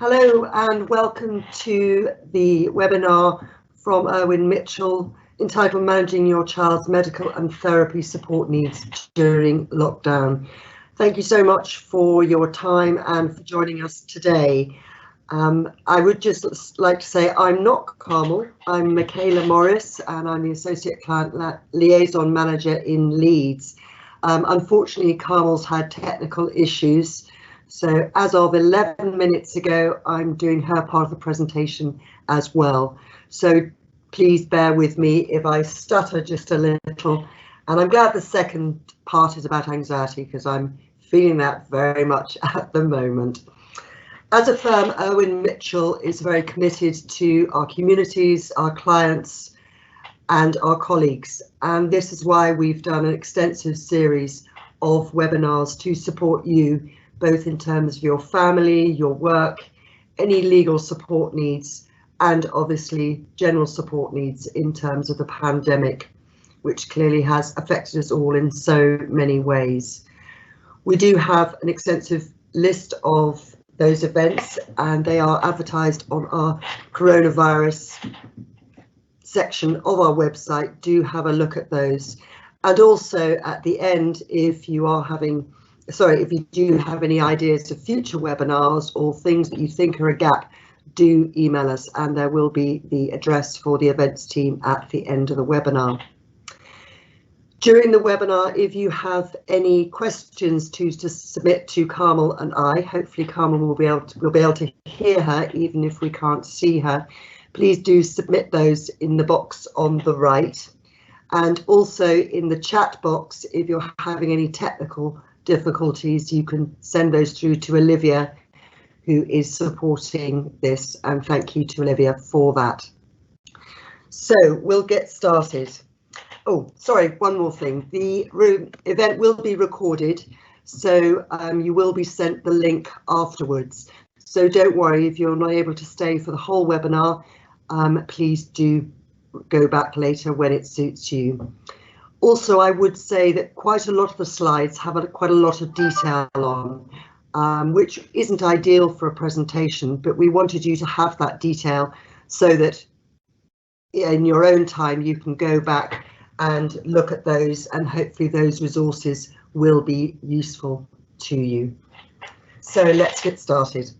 Hello and welcome to the webinar from Irwin Mitchell entitled Managing Your Child's Medical and Therapy Support Needs During Lockdown. Thank you so much for your time and for joining us today. I would just like to say I'm not Carmel, I'm Michaela Morris and I'm the Associate Client Liaison Manager in Leeds. Unfortunately, Carmel's had technical issues. So as of 11 minutes ago, I'm doing her part of the presentation as well. So please bear with me if I stutter just a little. And I'm glad the second part is about anxiety because I'm feeling that very much at the moment. As a firm, Irwin Mitchell is very committed to our communities, our clients and our colleagues. And this is why we've done an extensive series of webinars to support you both in terms of your family, your work, any legal support needs, and obviously general support needs in terms of the pandemic, which clearly has affected us all in so many ways. We do have an extensive list of those events and they are advertised on our coronavirus section of our website. Do have a look at those. And also at the end, if you do have any ideas of future webinars or things that you think are a gap, do email us and there will be the address for the events team at the end of the webinar. During the webinar, if you have any questions to submit to Carmel and I, hopefully Carmel will be able to hear her even if we can't see her. Please do submit those in the box on the right. And also in the chat box, if you're having any technical difficulties, you can send those through to Olivia, who is supporting this, and thank you to Olivia for that. So we'll get started. Oh, sorry, one more thing. The event will be recorded, so you will be sent the link afterwards. So don't worry if you're not able to stay for the whole webinar. Please do go back later when it suits you. Also, I would say that quite a lot of the slides have quite a lot of detail on, which isn't ideal for a presentation, but we wanted you to have that detail so that in your own time you can go back and look at those and hopefully those resources will be useful to you. So let's get started.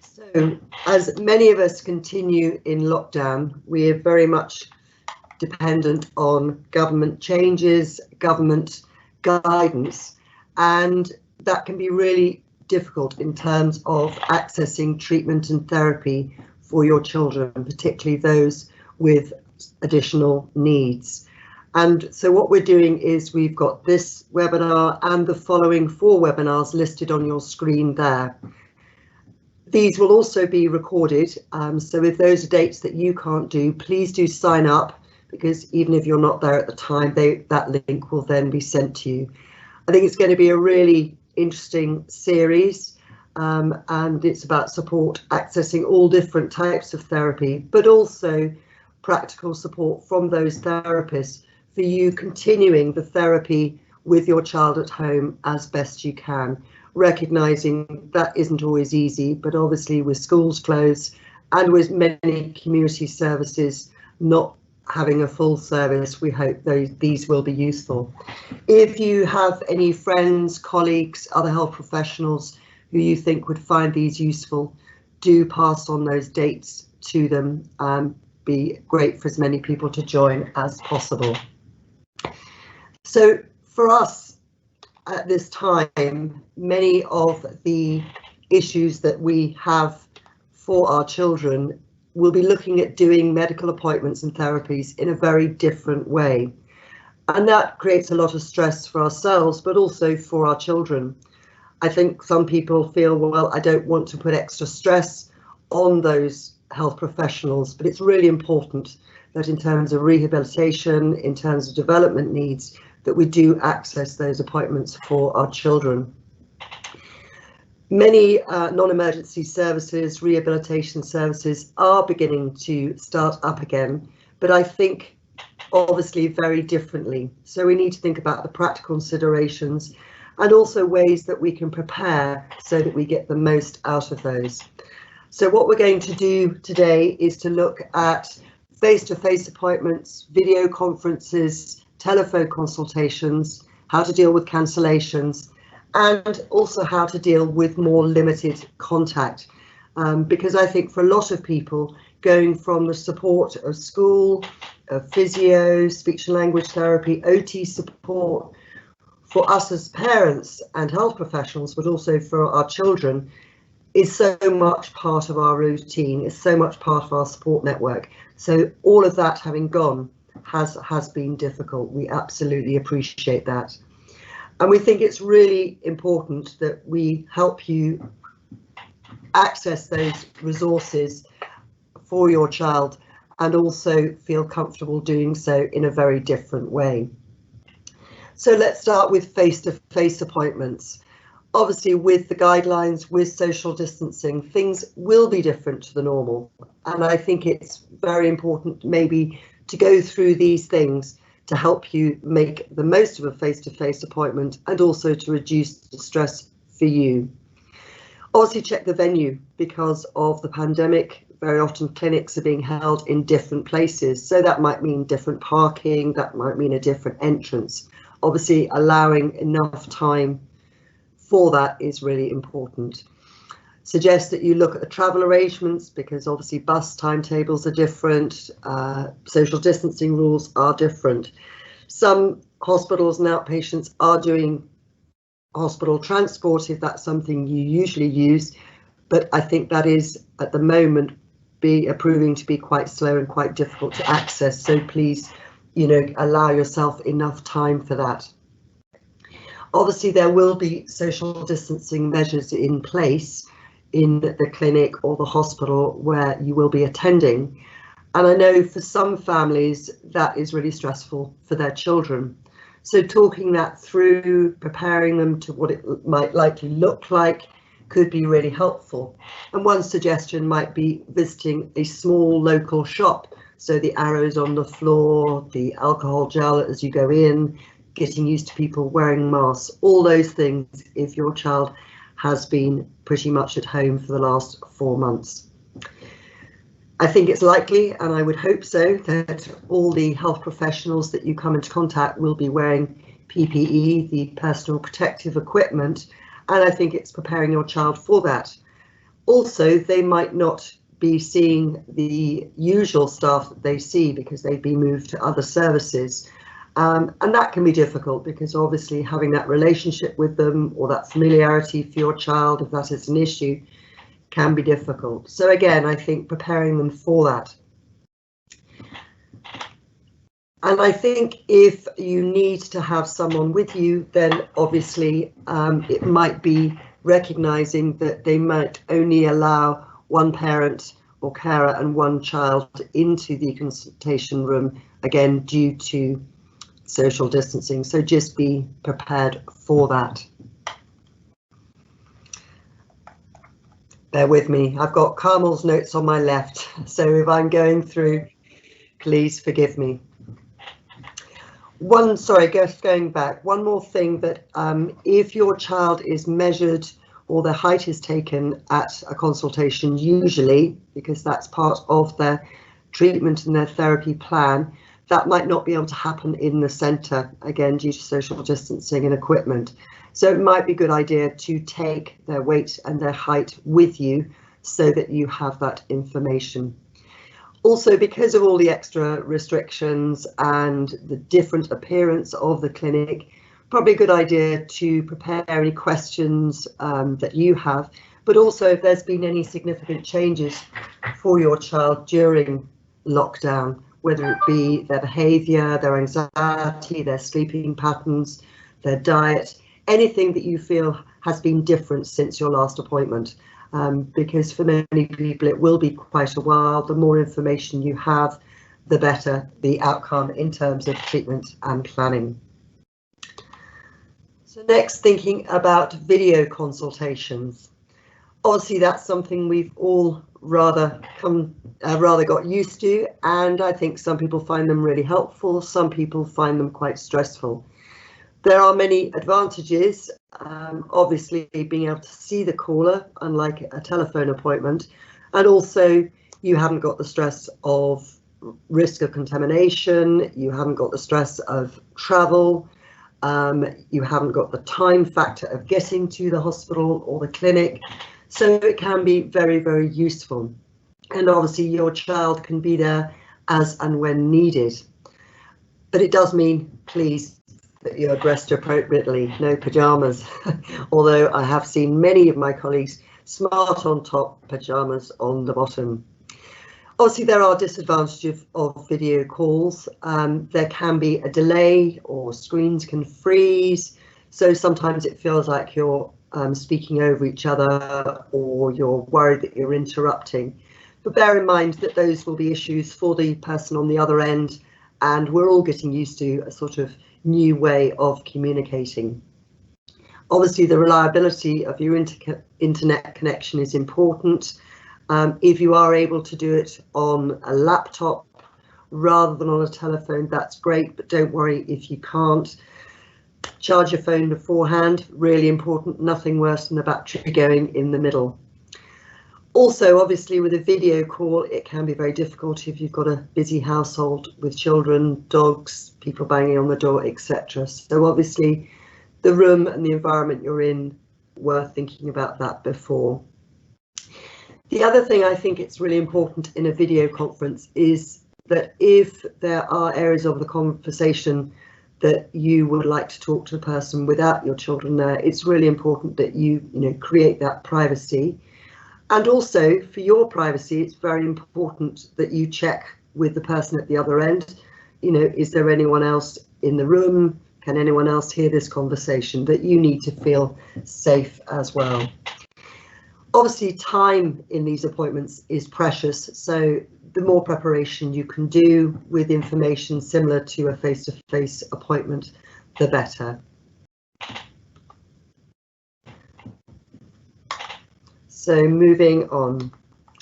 So as many of us continue in lockdown, we are very much dependent on government changes, government guidance, and that can be really difficult in terms of accessing treatment and therapy for your children, particularly those with additional needs. And so what we're doing is we've got this webinar and the following 4 webinars listed on your screen there. These will also be recorded, so if those are dates that you can't do, please do sign up, because even if you're not there at the time, that link will then be sent to you. I think it's going to be a really interesting series, and it's about support accessing all different types of therapy, but also practical support from those therapists for you continuing the therapy with your child at home as best you can, recognising that isn't always easy, but obviously with schools closed and with many community services not having a full service, we hope these will be useful. If you have any friends, colleagues, other health professionals who you think would find these useful, do pass on those dates to them. Be great for as many people to join as possible. So for us at this time, many of the issues that we have for our children we'll be looking at doing medical appointments and therapies in a very different way. And that creates a lot of stress for ourselves, but also for our children. I think some people feel, well, I don't want to put extra stress on those health professionals, but it's really important that in terms of rehabilitation, in terms of development needs, that we do access those appointments for our children. Many non-emergency services, rehabilitation services are beginning to start up again, but I think obviously very differently. So we need to think about the practical considerations and also ways that we can prepare so that we get the most out of those. So what we're going to do today is to look at face-to-face appointments, video conferences, telephone consultations, how to deal with cancellations, and also how to deal with more limited contact. Because I think for a lot of people, going from the support of school, of physio, speech and language therapy, OT support, for us as parents and health professionals, but also for our children, is so much part of our routine, is so much part of our support network. So all of that having gone has been difficult. We absolutely appreciate that. And we think it's really important that we help you access those resources for your child and also feel comfortable doing so in a very different way. So let's start with face-to-face appointments. Obviously, with the guidelines, with social distancing, things will be different to the normal. And I think it's very important maybe to go through these things to help you make the most of a face-to-face appointment and also to reduce the stress for you. Obviously, check the venue. Because of the pandemic, very often clinics are being held in different places. So that might mean different parking, that might mean a different entrance. Obviously, allowing enough time for that is really important. Suggest that you look at the travel arrangements, because obviously bus timetables are different, social distancing rules are different. Some hospitals and outpatients are doing hospital transport if that's something you usually use, but I think that is at the moment proving to be quite slow and quite difficult to access. So please, allow yourself enough time for that. Obviously, there will be social distancing measures in place in the clinic or the hospital where you will be attending. And I know for some families that is really stressful for their children. So talking that through, preparing them to what it might likely look like could be really helpful. And one suggestion might be visiting a small local shop. So the arrows on the floor, the alcohol gel as you go in, getting used to people wearing masks, all those things if your child has been pretty much at home for the last 4 months. I think it's likely, and I would hope so, that all the health professionals that you come into contact will be wearing PPE, the personal protective equipment, and I think it's preparing your child for that. Also, they might not be seeing the usual staff that they see because they've been moved to other services. And that can be difficult because obviously having that relationship with them or that familiarity for your child, if that is an issue, can be difficult. So again, I think preparing them for that. And I think if you need to have someone with you, then obviously it might be recognizing that they might only allow one parent or carer and one child into the consultation room, again, due to social distancing. So just be prepared for that. Bear with me. I've got Carmel's notes on my left, so if I'm going through, please forgive me. Going back, one more thing that if your child is measured or their height is taken at a consultation, usually, because that's part of their treatment and their therapy plan, that might not be able to happen in the centre, again, due to social distancing and equipment. So it might be a good idea to take their weight and their height with you so that you have that information. Also, because of all the extra restrictions and the different appearance of the clinic, probably a good idea to prepare any questions that you have, but also if there's been any significant changes for your child during lockdown, whether it be their behaviour, their anxiety, their sleeping patterns, their diet, anything that you feel has been different since your last appointment. Because for many people it will be quite a while. The more information you have, the better the outcome in terms of treatment and planning. So next, thinking about video consultations. Obviously that's something we've all rather got used to, and I think some people find them really helpful, some people find them quite stressful. There are many advantages obviously being able to see the caller, unlike a telephone appointment, and also you haven't got the stress of risk of contamination, you haven't got the stress of travel, you haven't got the time factor of getting to the hospital or the clinic, so it can be very, very useful. And obviously your child can be there as and when needed. But it does mean, please, that you're dressed appropriately, no pyjamas, although I have seen many of my colleagues smart on top, pyjamas on the bottom. Obviously, there are disadvantages of video calls. There can be a delay or screens can freeze. So sometimes it feels like you're speaking over each other or you're worried that you're interrupting. But bear in mind that those will be issues for the person on the other end, and we're all getting used to a sort of new way of communicating. Obviously, the reliability of your internet connection is important. If you are able to do it on a laptop rather than on a telephone, that's great, but don't worry if you can't. Charge your phone beforehand, really important, nothing worse than the battery going in the middle. Also, obviously, with a video call, it can be very difficult if you've got a busy household with children, dogs, people banging on the door, etc. So obviously, the room and the environment you're in, worth thinking about that before. The other thing I think it's really important in a video conference is that if there are areas of the conversation that you would like to talk to the person without your children there, it's really important that you create that privacy. And also for your privacy, it's very important that you check with the person at the other end, is there anyone else in the room? Can anyone else hear this conversation? That you need to feel safe as well. Obviously, time in these appointments is precious, so the more preparation you can do with information similar to a face-to-face appointment, the better. So moving on,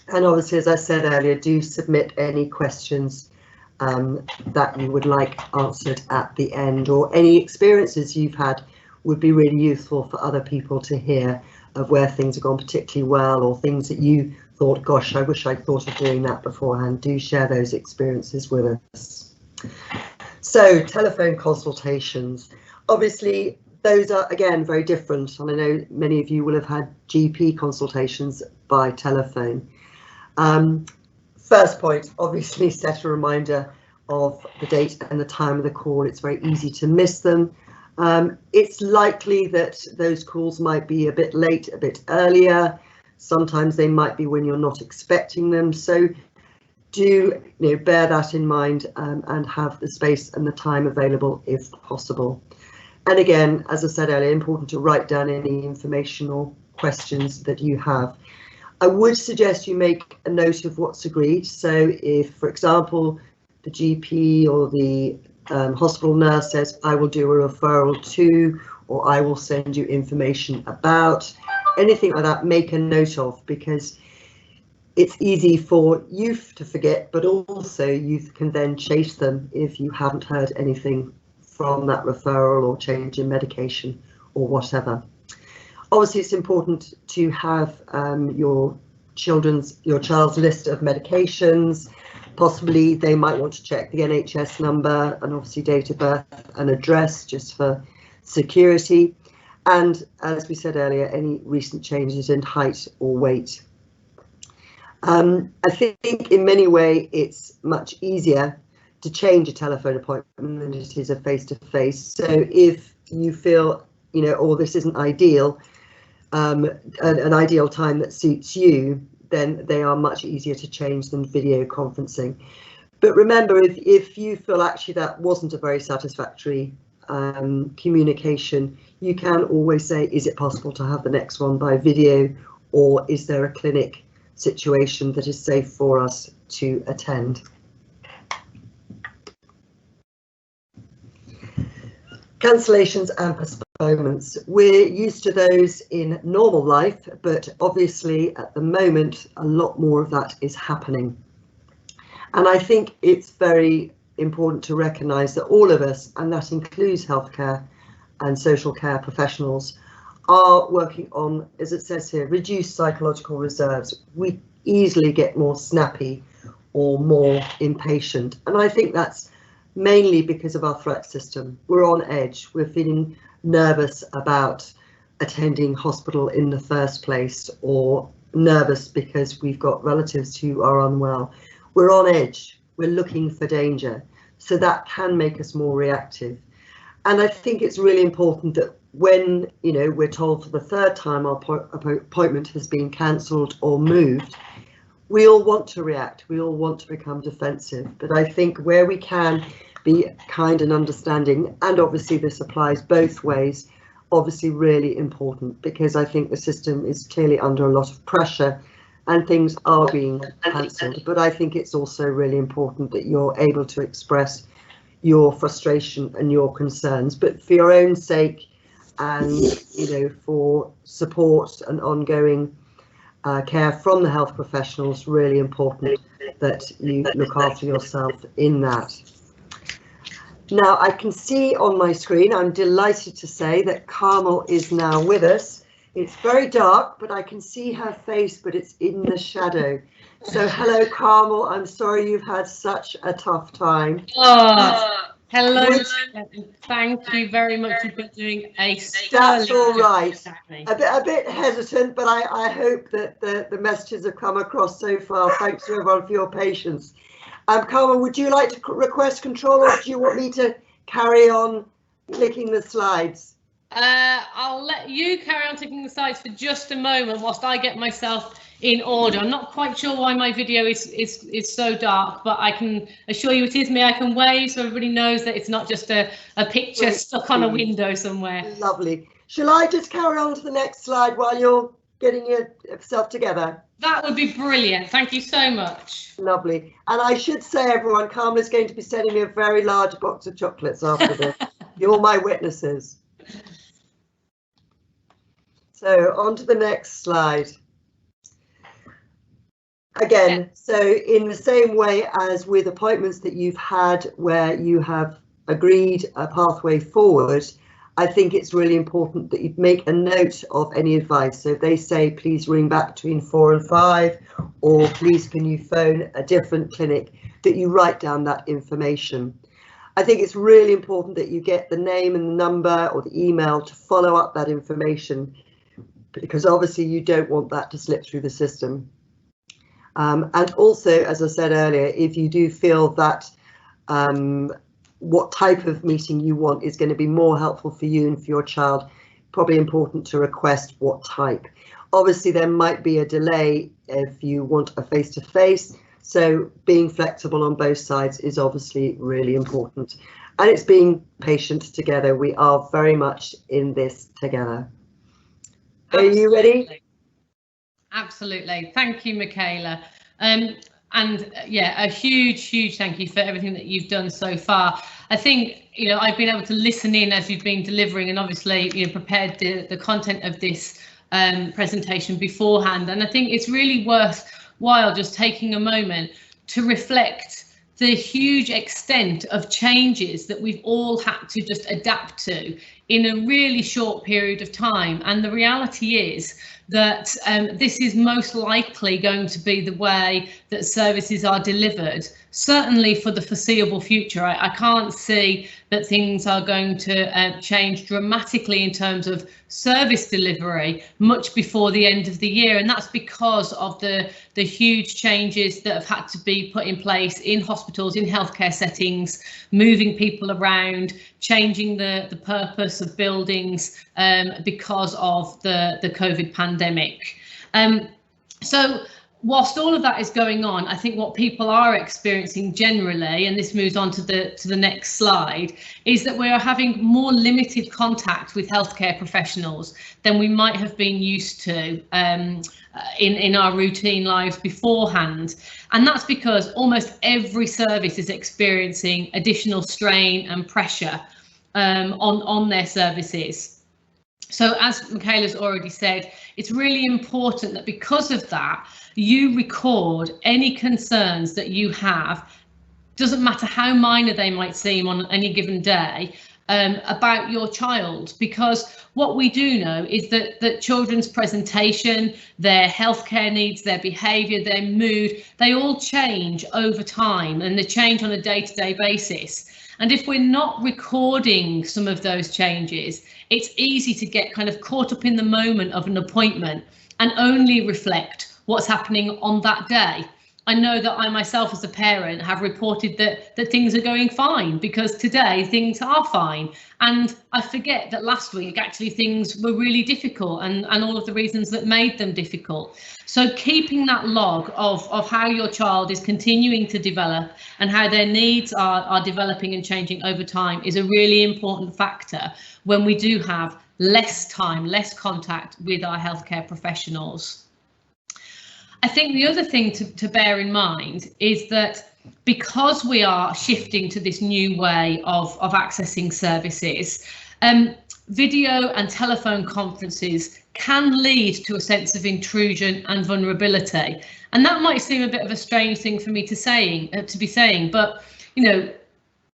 and obviously, as I said earlier, do submit any questions that you would like answered at the end, or any experiences you've had would be really useful for other people to hear, of where things have gone particularly well, or things that you thought, gosh, I wish I'd thought of doing that beforehand. Do share those experiences with us. So telephone consultations, obviously those are again very different, and I know many of you will have had GP consultations by telephone. First point, obviously set a reminder of the date and the time of the call. It's very easy to miss them. It's likely that those calls might be a bit late, a bit earlier. Sometimes they might be when you're not expecting them. So do bear that in mind and have the space and the time available if possible. And again, as I said earlier, important to write down any information or questions that you have. I would suggest you make a note of what's agreed. So if, for example, the GP or the hospital nurse says, I will do a referral to, or I will send you information about, anything like that, make a note of, because it's easy for youth to forget, but also youth can then chase them if you haven't heard anything from that referral or change in medication or whatever. Obviously, it's important to have your child's list of medications. Possibly they might want to check the NHS number and obviously date of birth and address just for security. And as we said earlier, any recent changes in height or weight. I think in many ways it's much easier to change a telephone appointment than it is a face-to-face. So if you feel, oh, this isn't ideal, an ideal time that suits you, then they are much easier to change than video conferencing. But remember, if you feel actually that wasn't a very satisfactory communication, you can always say, is it possible to have the next one by video, or is there a clinic situation that is safe for us to attend? Cancellations and postponements. We're used to those in normal life, but obviously at the moment a lot more of that is happening. And I think it's very important to recognise that all of us, and that includes healthcare and social care professionals, are working on, as it says here, reduced psychological reserves. We easily get more snappy or more impatient. And I think that's mainly because of our threat system. We're on edge. We're feeling nervous about attending hospital in the first place, or nervous because we've got relatives who are unwell. We're on edge. We're looking for danger. So that can make us more reactive. And I think it's really important that when, you know, we're told for the third time our appointment has been cancelled or moved, we all want to react. We all want to become defensive. But I think where we can be kind and understanding, and obviously this applies both ways, obviously really important, because I think the system is clearly under a lot of pressure and things are being cancelled. But I think it's also really important that you're able to express your frustration and your concerns, but for your own sake, and you know, for support and ongoing care from the health professionals, really important that you look after yourself in that. Now I can see on my screen, I'm delighted to say that Carmel is now with us. It's very dark, but I can see her face, but it's in the shadow. So hello, Carmel. I'm sorry you've had such a tough time. Hello. Thank you very much. You've been doing a That's all right. A bit hesitant, but I hope that the messages have come across so far. Thanks to everyone for your patience. Carmel, would you like to request control, or do you want me to carry on clicking the slides? I'll let you carry on taking the slides for just a moment whilst I get myself in order. I'm not quite sure why my video is so dark, but I can assure you it is me. I can wave so everybody knows that it's not just a picture stuck on a window somewhere. Lovely. Shall I just carry on to the next slide while you're getting yourself together? That would be brilliant. Thank you so much. Lovely. And I should say, everyone, Carmel is going to be sending me a very large box of chocolates after this. You're my witnesses. So on to the next slide. Again, so in the same way as with appointments that you've had where you have agreed a pathway forward, I think it's really important that you make a note of any advice. So if they say, please ring back between 4 and 5, or please can you phone a different clinic, that you write down that information. I think it's really important that you get the name and the number or the email to follow up that information, because obviously you don't want that to slip through the system. And also, as I said earlier, if you do feel that what type of meeting you want is going to be more helpful for you and for your child, probably important to request what type. Obviously, there might be a delay if you want a face-to-face, so being flexible on both sides is obviously really important. And it's being patient together. We are very much in this together. Are you ready? Absolutely. Thank you, Michaela. And yeah, a huge thank you for everything that you've done so far. I think, you know, I've been able to listen in as you've been delivering, and obviously, you know, prepared the content of this presentation beforehand. And I think it's really worthwhile just taking a moment to reflect the huge extent of changes that we've all had to just adapt to in a really short period of time. And the reality is that this is most likely going to be the way that services are delivered, certainly for the foreseeable future. I can't see that things are going to change dramatically in terms of service delivery much before the end of the year, and that's because of the huge changes that have had to be put in place in hospitals, in healthcare settings, moving people around, changing the purpose of buildings because of the COVID pandemic. So whilst all of that is going on, I think what people are experiencing generally, and this moves on to the next slide, is that we are having more limited contact with healthcare professionals than we might have been used to in our routine lives beforehand. And that's because almost every service is experiencing additional strain and pressure on their services. So as Michaela's already said, it's really important that because of that, you record any concerns that you have. Doesn't matter how minor they might seem on any given day, about your child, because what we do know is that children's presentation, their healthcare needs, their behaviour, their mood, they all change over time, and they change on a day-to-day basis. And if we're not recording some of those changes, it's easy to get kind of caught up in the moment of an appointment and only reflect what's happening on that day. I know that I myself as a parent have reported that things are going fine because today things are fine, and I forget that last week actually things were really difficult and all of the reasons that made them difficult. So keeping that log of how your child is continuing to develop and how their needs are developing and changing over time is a really important factor when we do have less time, less contact with our healthcare professionals. I think the other thing to bear in mind is that because we are shifting to this new way of accessing services, video and telephone conferences can lead to a sense of intrusion and vulnerability. And that might seem a bit of a strange thing for me to be saying, but you know,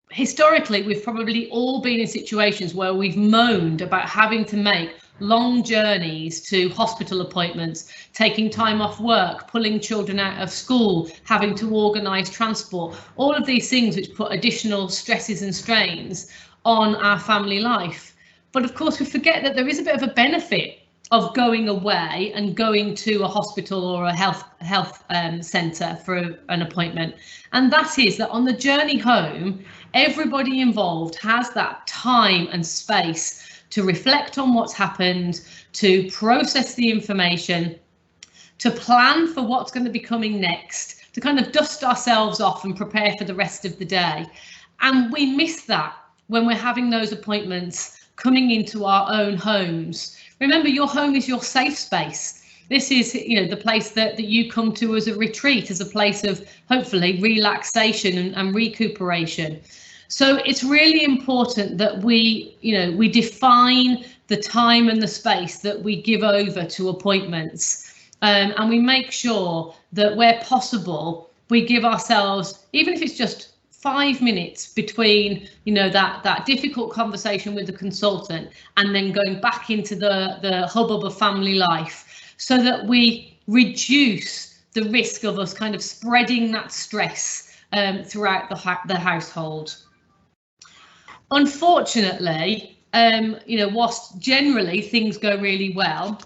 historically, we've probably all been in situations where we've moaned about having to make long journeys to hospital appointments, taking time off work, pulling children out of school, having to organise transport, all of these things which put additional stresses and strains on our family life. But of course, we forget that there is a bit of a benefit of going away and going to a hospital or a health centre for an appointment. And that is that on the journey home, everybody involved has that time and space to reflect on what's happened, to process the information, to plan for what's going to be coming next, to kind of dust ourselves off and prepare for the rest of the day. And we miss that when we're having those appointments coming into our own homes. Remember, your home is your safe space. This is, you know, the place that you come to as a retreat, as a place of hopefully relaxation and recuperation. So it's really important that we define the time and the space that we give over to appointments, and we make sure that where possible, we give ourselves, even if it's just 5 minutes between, you know, that difficult conversation with the consultant and then going back into the hubbub of family life, so that we reduce the risk of us kind of spreading that stress throughout the household. Unfortunately, you know, whilst generally things go really well,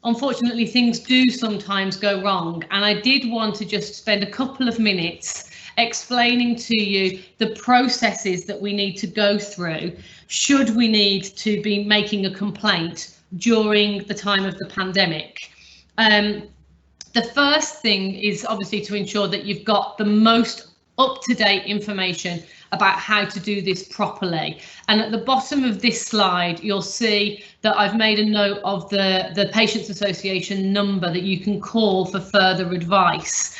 unfortunately things do sometimes go wrong. And I did want to just spend a couple of minutes explaining to you the processes that we need to go through should we need to be making a complaint during the time of the pandemic. The first thing is obviously to ensure that you've got the most up-to-date information about how to do this properly. And at the bottom of this slide, you'll see that I've made a note of the Patients Association number that you can call for further advice.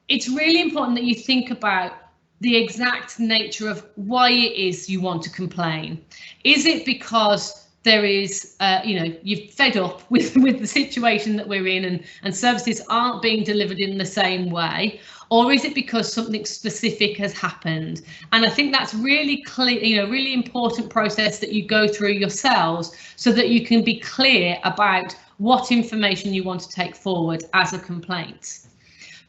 It's really important that you think about the exact nature of why it is you want to complain. Is it because there is, you've fed up with the situation that we're in and services aren't being delivered in the same way? Or is it because something specific has happened? And I think that's really clear, really important process that you go through yourselves so that you can be clear about what information you want to take forward as a complaint.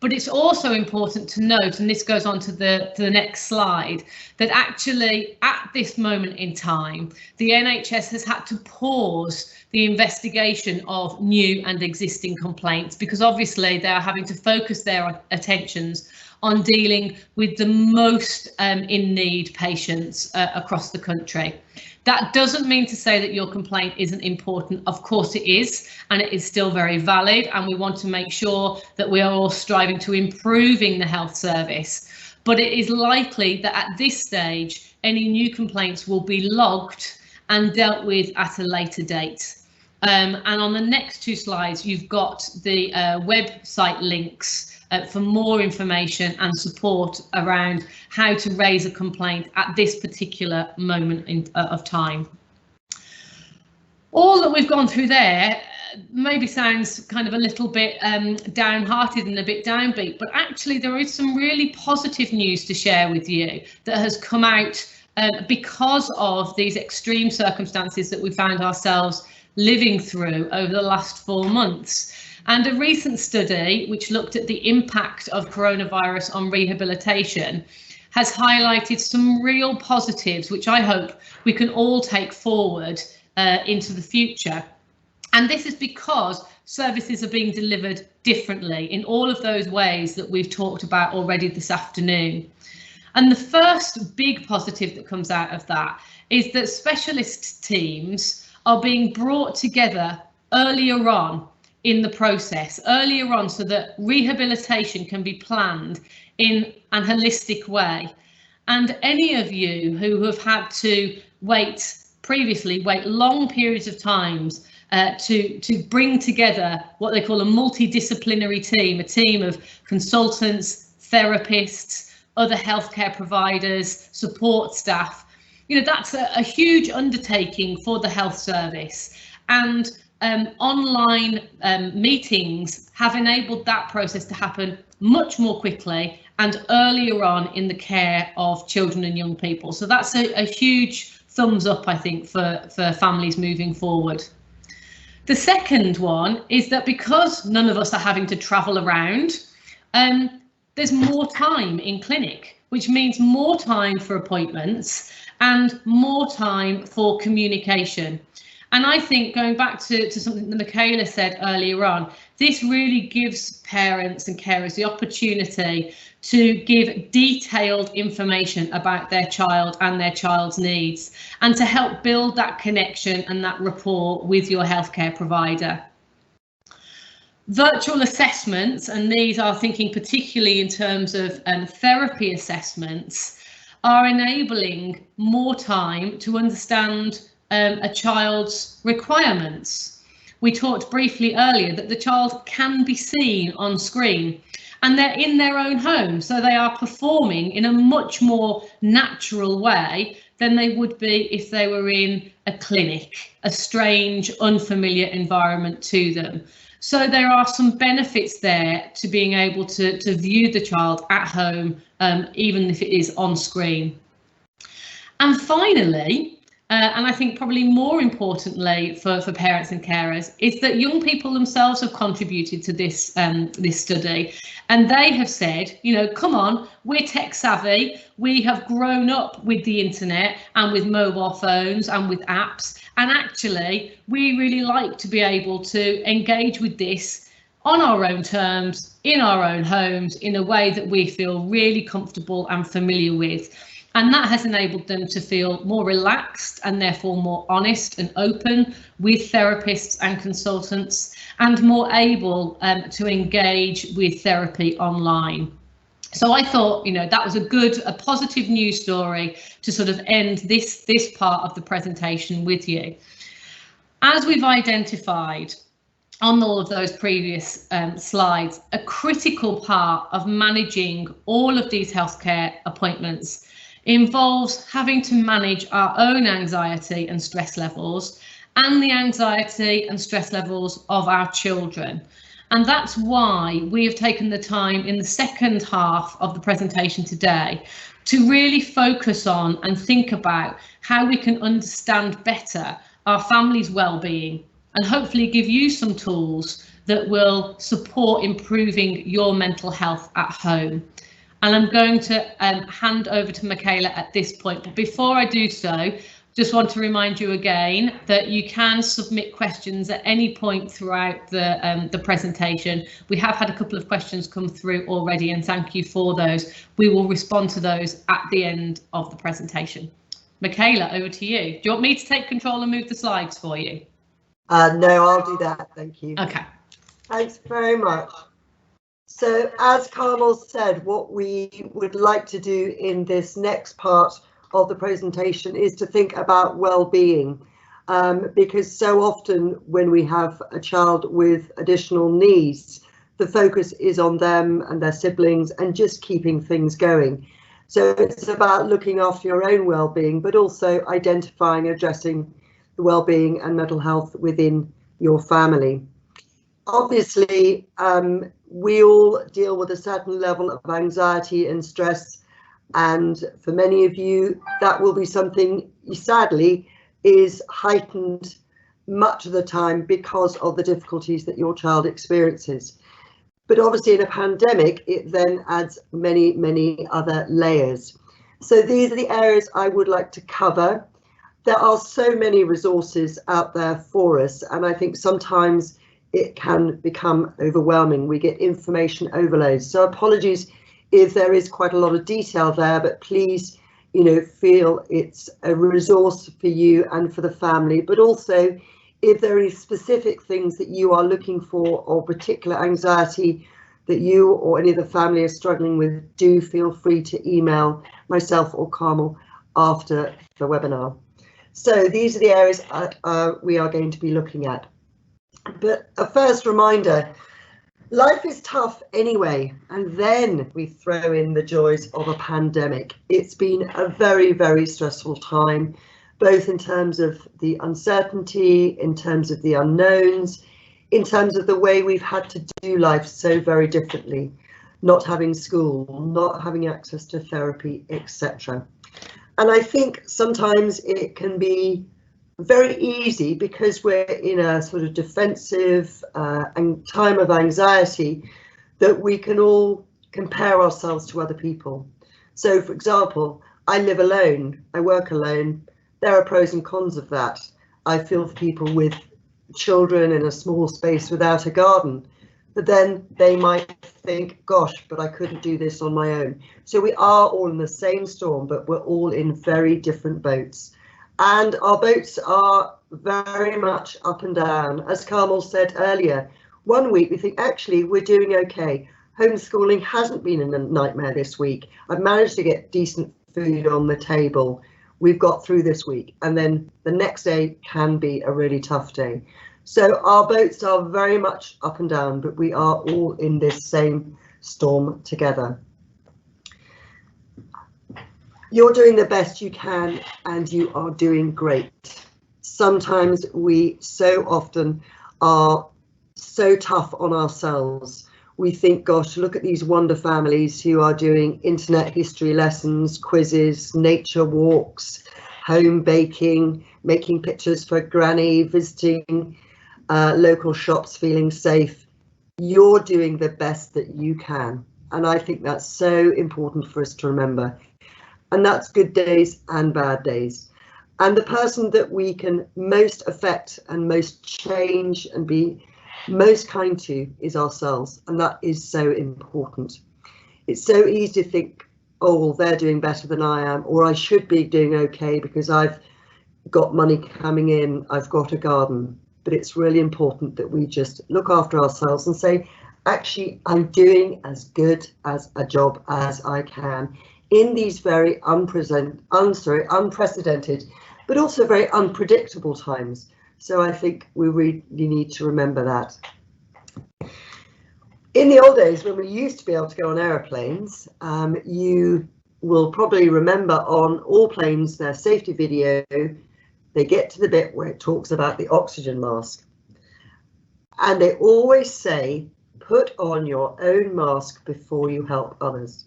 But it's also important to note, and this goes on to the next slide, that actually at this moment in time, the NHS has had to pause the investigation of new and existing complaints, because obviously they are having to focus their attentions on dealing with the most in need patients across the country. That doesn't mean to say that your complaint isn't important. Of course it is, and it is still very valid, and we want to make sure that we are all striving to improving the health service. But it is likely that at this stage, any new complaints will be logged and dealt with at a later date. And on the next two slides, you've got the website links for more information and support around how to raise a complaint at this particular moment of time. All that we've gone through there maybe sounds kind of a little bit downhearted and a bit downbeat, but actually there is some really positive news to share with you that has come out because of these extreme circumstances that we found ourselves living through over the last 4 months. And a recent study which looked at the impact of coronavirus on rehabilitation has highlighted some real positives, which I hope we can all take forward into the future. And this is because services are being delivered differently in all of those ways that we've talked about already this afternoon. And the first big positive that comes out of that is that specialist teams are being brought together earlier on in the process, so that rehabilitation can be planned in a holistic way. And any of you who have had to wait long periods of times to bring together what they call a multidisciplinary team, a team of consultants, therapists, other healthcare providers, support staff, that's a huge undertaking for the health service. And online meetings have enabled that process to happen much more quickly and earlier on in the care of children and young people. So that's a huge thumbs up, I think, for families moving forward. The second one is that because none of us are having to travel around, there's more time in clinic, which means more time for appointments and more time for communication. And I think, going back to something that Michaela said earlier on, this really gives parents and carers the opportunity to give detailed information about their child and their child's needs, and to help build that connection and that rapport with your healthcare provider. Virtual assessments, and these are thinking particularly in terms of therapy assessments, are enabling more time to understand a child's requirements. We talked briefly earlier that the child can be seen on screen, and they're in their own home, so they are performing in a much more natural way than they would be if they were in a clinic, a strange, unfamiliar environment to them. So there are some benefits there to being able to view the child at home, even if it is on screen. And finally, and I think probably more importantly for parents and carers, is that young people themselves have contributed to this this study, and they have said, come on, we're tech savvy, we have grown up with the internet and with mobile phones and with apps, and actually we really like to be able to engage with this on our own terms, in our own homes, in a way that we feel really comfortable and familiar with. And that has enabled them to feel more relaxed and therefore more honest and open with therapists and consultants, and more able to engage with therapy online. So I thought, that was a positive news story to sort of end this part of the presentation with you. As we've identified on all of those previous slides, a critical part of managing all of these healthcare appointments involves having to manage our own anxiety and stress levels, and the anxiety and stress levels of our children. And that's why we have taken the time in the second half of the presentation today to really focus on and think about how we can understand better our family's well-being, and hopefully give you some tools that will support improving your mental health at home. And I'm going to hand over to Michaela at this point. But before I do so, just want to remind you again that you can submit questions at any point throughout the presentation. We have had a couple of questions come through already, and thank you for those. We will respond to those at the end of the presentation. Michaela, over to you. Do you want me to take control and move the slides for you? No, I'll do that. Thank you. OK. Thanks very much. So, as Carmel said, what we would like to do in this next part of the presentation is to think about well-being, because so often when we have a child with additional needs, the focus is on them and their siblings and just keeping things going. So it's about looking after your own well-being, but also identifying, addressing the well-being and mental health within your family. Obviously, we all deal with a certain level of anxiety and stress And for many of you, that will be something, sadly, is heightened much of the time because of the difficulties that your child experiences. But obviously in a pandemic, it then adds many, many other layers. So these are the areas I would like to cover. There are so many resources out there for us, and I think sometimes it can become overwhelming. We get information overload. So apologies if there is quite a lot of detail there, but please, feel it's a resource for you and for the family. But also, if there are specific things that you are looking for or particular anxiety that you or any of the family are struggling with, do feel free to email myself or Carmel after the webinar. So these are the areas we are going to be looking at. But a first reminder, life is tough anyway, and then we throw in the joys of a pandemic. It's been a very, very stressful time, both in terms of the uncertainty, in terms of the unknowns, in terms of the way we've had to do life so very differently, not having school, not having access to therapy, etc. And I think sometimes it can be very easy, because we're in a sort of defensive and time of anxiety, that we can all compare ourselves to other people. So, for example, I live alone, I work alone. There are pros and cons of that. I feel for people with children in a small space without a garden, but then they might think, gosh, but I couldn't do this on my own. So we are all in the same storm, but we're all in very different boats. And our boats are very much up and down. As Carmel said earlier, one week we think, actually, we're doing okay. Homeschooling hasn't been a nightmare this week. I've managed to get decent food on the table. We've got through this week. And then the next day can be a really tough day. So our boats are very much up and down, but we are all in this same storm together. You're doing the best you can, and you are doing great. Sometimes we so often are so tough on ourselves. We think, gosh, look at these wonder families who are doing internet history lessons, quizzes, nature walks, home baking, making pictures for granny, visiting local shops, feeling safe. You're doing the best that you can. And I think that's so important for us to remember. And that's good days and bad days. And the person that we can most affect and most change and be most kind to is ourselves. And that is so important. It's so easy to think, oh, well, they're doing better than I am, or I should be doing okay because I've got money coming in, I've got a garden. But it's really important that we just look after ourselves and say, actually, I'm doing as good as a job as I can in these very unprecedented, but also very unpredictable times. So I think we really need to remember that. In the old days, when we used to be able to go on aeroplanes, you will probably remember on all planes, their safety video, they get to the bit where it talks about the oxygen mask. And they always say, put on your own mask before you help others.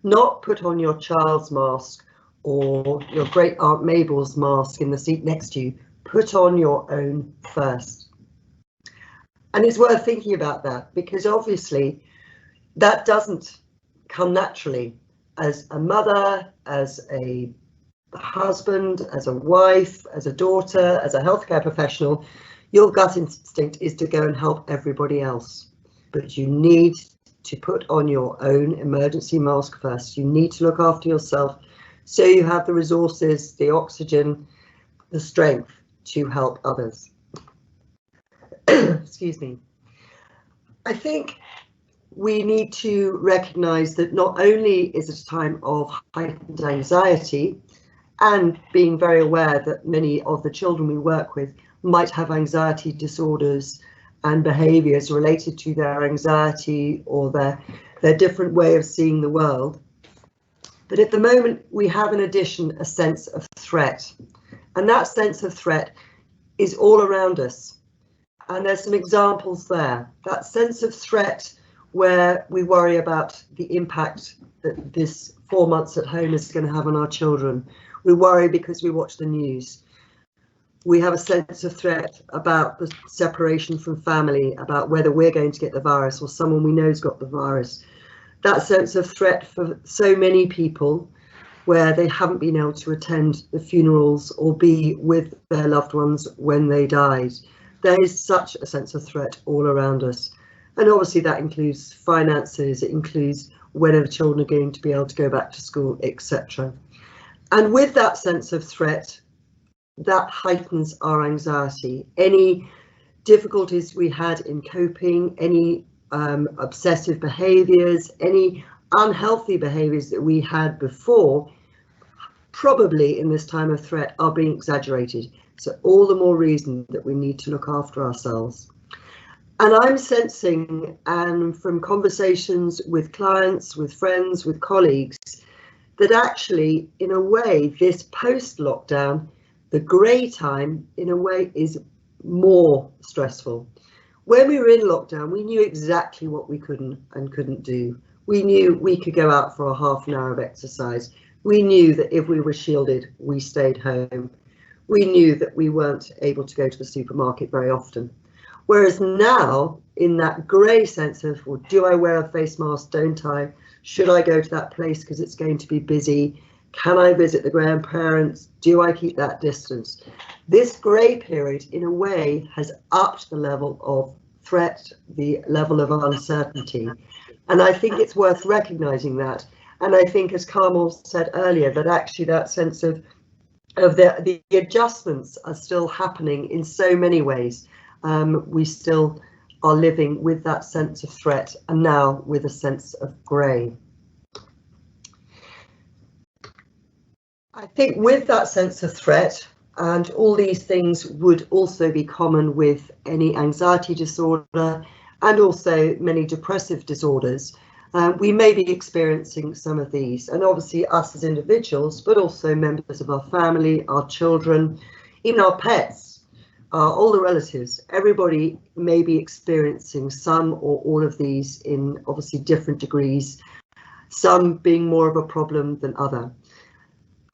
Not put on your child's mask or your great Aunt Mabel's mask in the seat next to you. Put on your own first. And it's worth thinking about that, because obviously that doesn't come naturally. As a mother, as a husband, as a wife, as a daughter, as a healthcare professional, your gut instinct is to go and help everybody else. But you need to put on your own emergency mask first. You need to look after yourself so you have the resources, the oxygen, the strength to help others. Excuse me. I think we need to recognise that not only is it a time of heightened anxiety, and being very aware that many of the children we work with might have anxiety disorders and behaviours related to their anxiety or their different way of seeing the world. But at the moment, we have in addition a sense of threat. And that sense of threat is all around us. And there's some examples there. That sense of threat where we worry about the impact that this 4 months at home is going to have on our children. We worry because we watch the news. We have a sense of threat about the separation from family, about whether we're going to get the virus or someone we know has got the virus. That sense of threat for so many people, where they haven't been able to attend the funerals or be with their loved ones when they died. There is such a sense of threat all around us. And obviously that includes finances, it includes whether the children are going to be able to go back to school, etc. And with that sense of threat, that heightens our anxiety. Any difficulties we had in coping, any obsessive behaviours, any unhealthy behaviours that we had before, probably in this time of threat are being exaggerated. So all the more reason that we need to look after ourselves. And I'm sensing, and from conversations with clients, with friends, with colleagues, that actually, in a way, this post-lockdown, the grey time, in a way, is more stressful. When we were in lockdown, we knew exactly what we couldn't and couldn't do. We knew we could go out for a half an hour of exercise. We knew that if we were shielded, we stayed home. We knew that we weren't able to go to the supermarket very often. Whereas now, in that grey sense of, well, do I wear a face mask, don't I? Should I go to that place because it's going to be busy? Can I visit the grandparents? Do I keep that distance? This grey period, in a way, has upped the level of threat, the level of uncertainty. And I think it's worth recognising that. And I think, as Carmel said earlier, that actually that sense of the adjustments are still happening in so many ways. We still are living with that sense of threat, and now with a sense of grey. I think with that sense of threat, and all these things would also be common with any anxiety disorder and also many depressive disorders, we may be experiencing some of these, and obviously us as individuals, but also members of our family, our children, even our pets, all the relatives, everybody may be experiencing some or all of these in obviously different degrees, some being more of a problem than other.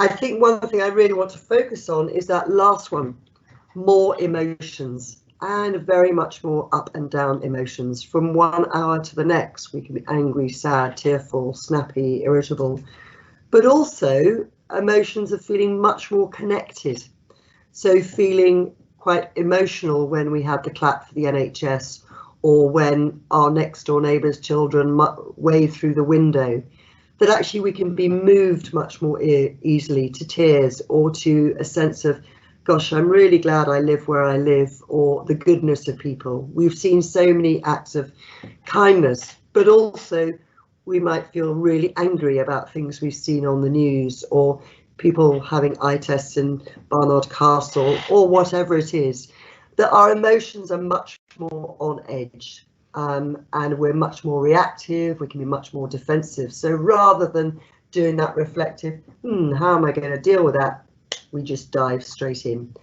I think one thing I really want to focus on is that last one, more emotions, and very much more up and down emotions. From 1 hour to the next, we can be angry, sad, tearful, snappy, irritable, but also emotions of feeling much more connected. So feeling quite emotional when we had the clap for the NHS, or when our next door neighbour's children wave through the window, that actually we can be moved much more easily to tears, or to a sense of, gosh, I'm really glad I live where I live, or the goodness of people. We've seen so many acts of kindness, but also we might feel really angry about things we've seen on the news, or people having eye tests in Barnard Castle, or whatever it is, that our emotions are much more on edge, and we're much more reactive, we can be much more defensive. So rather than doing that reflective, how am I going to deal with that, we just dive straight in.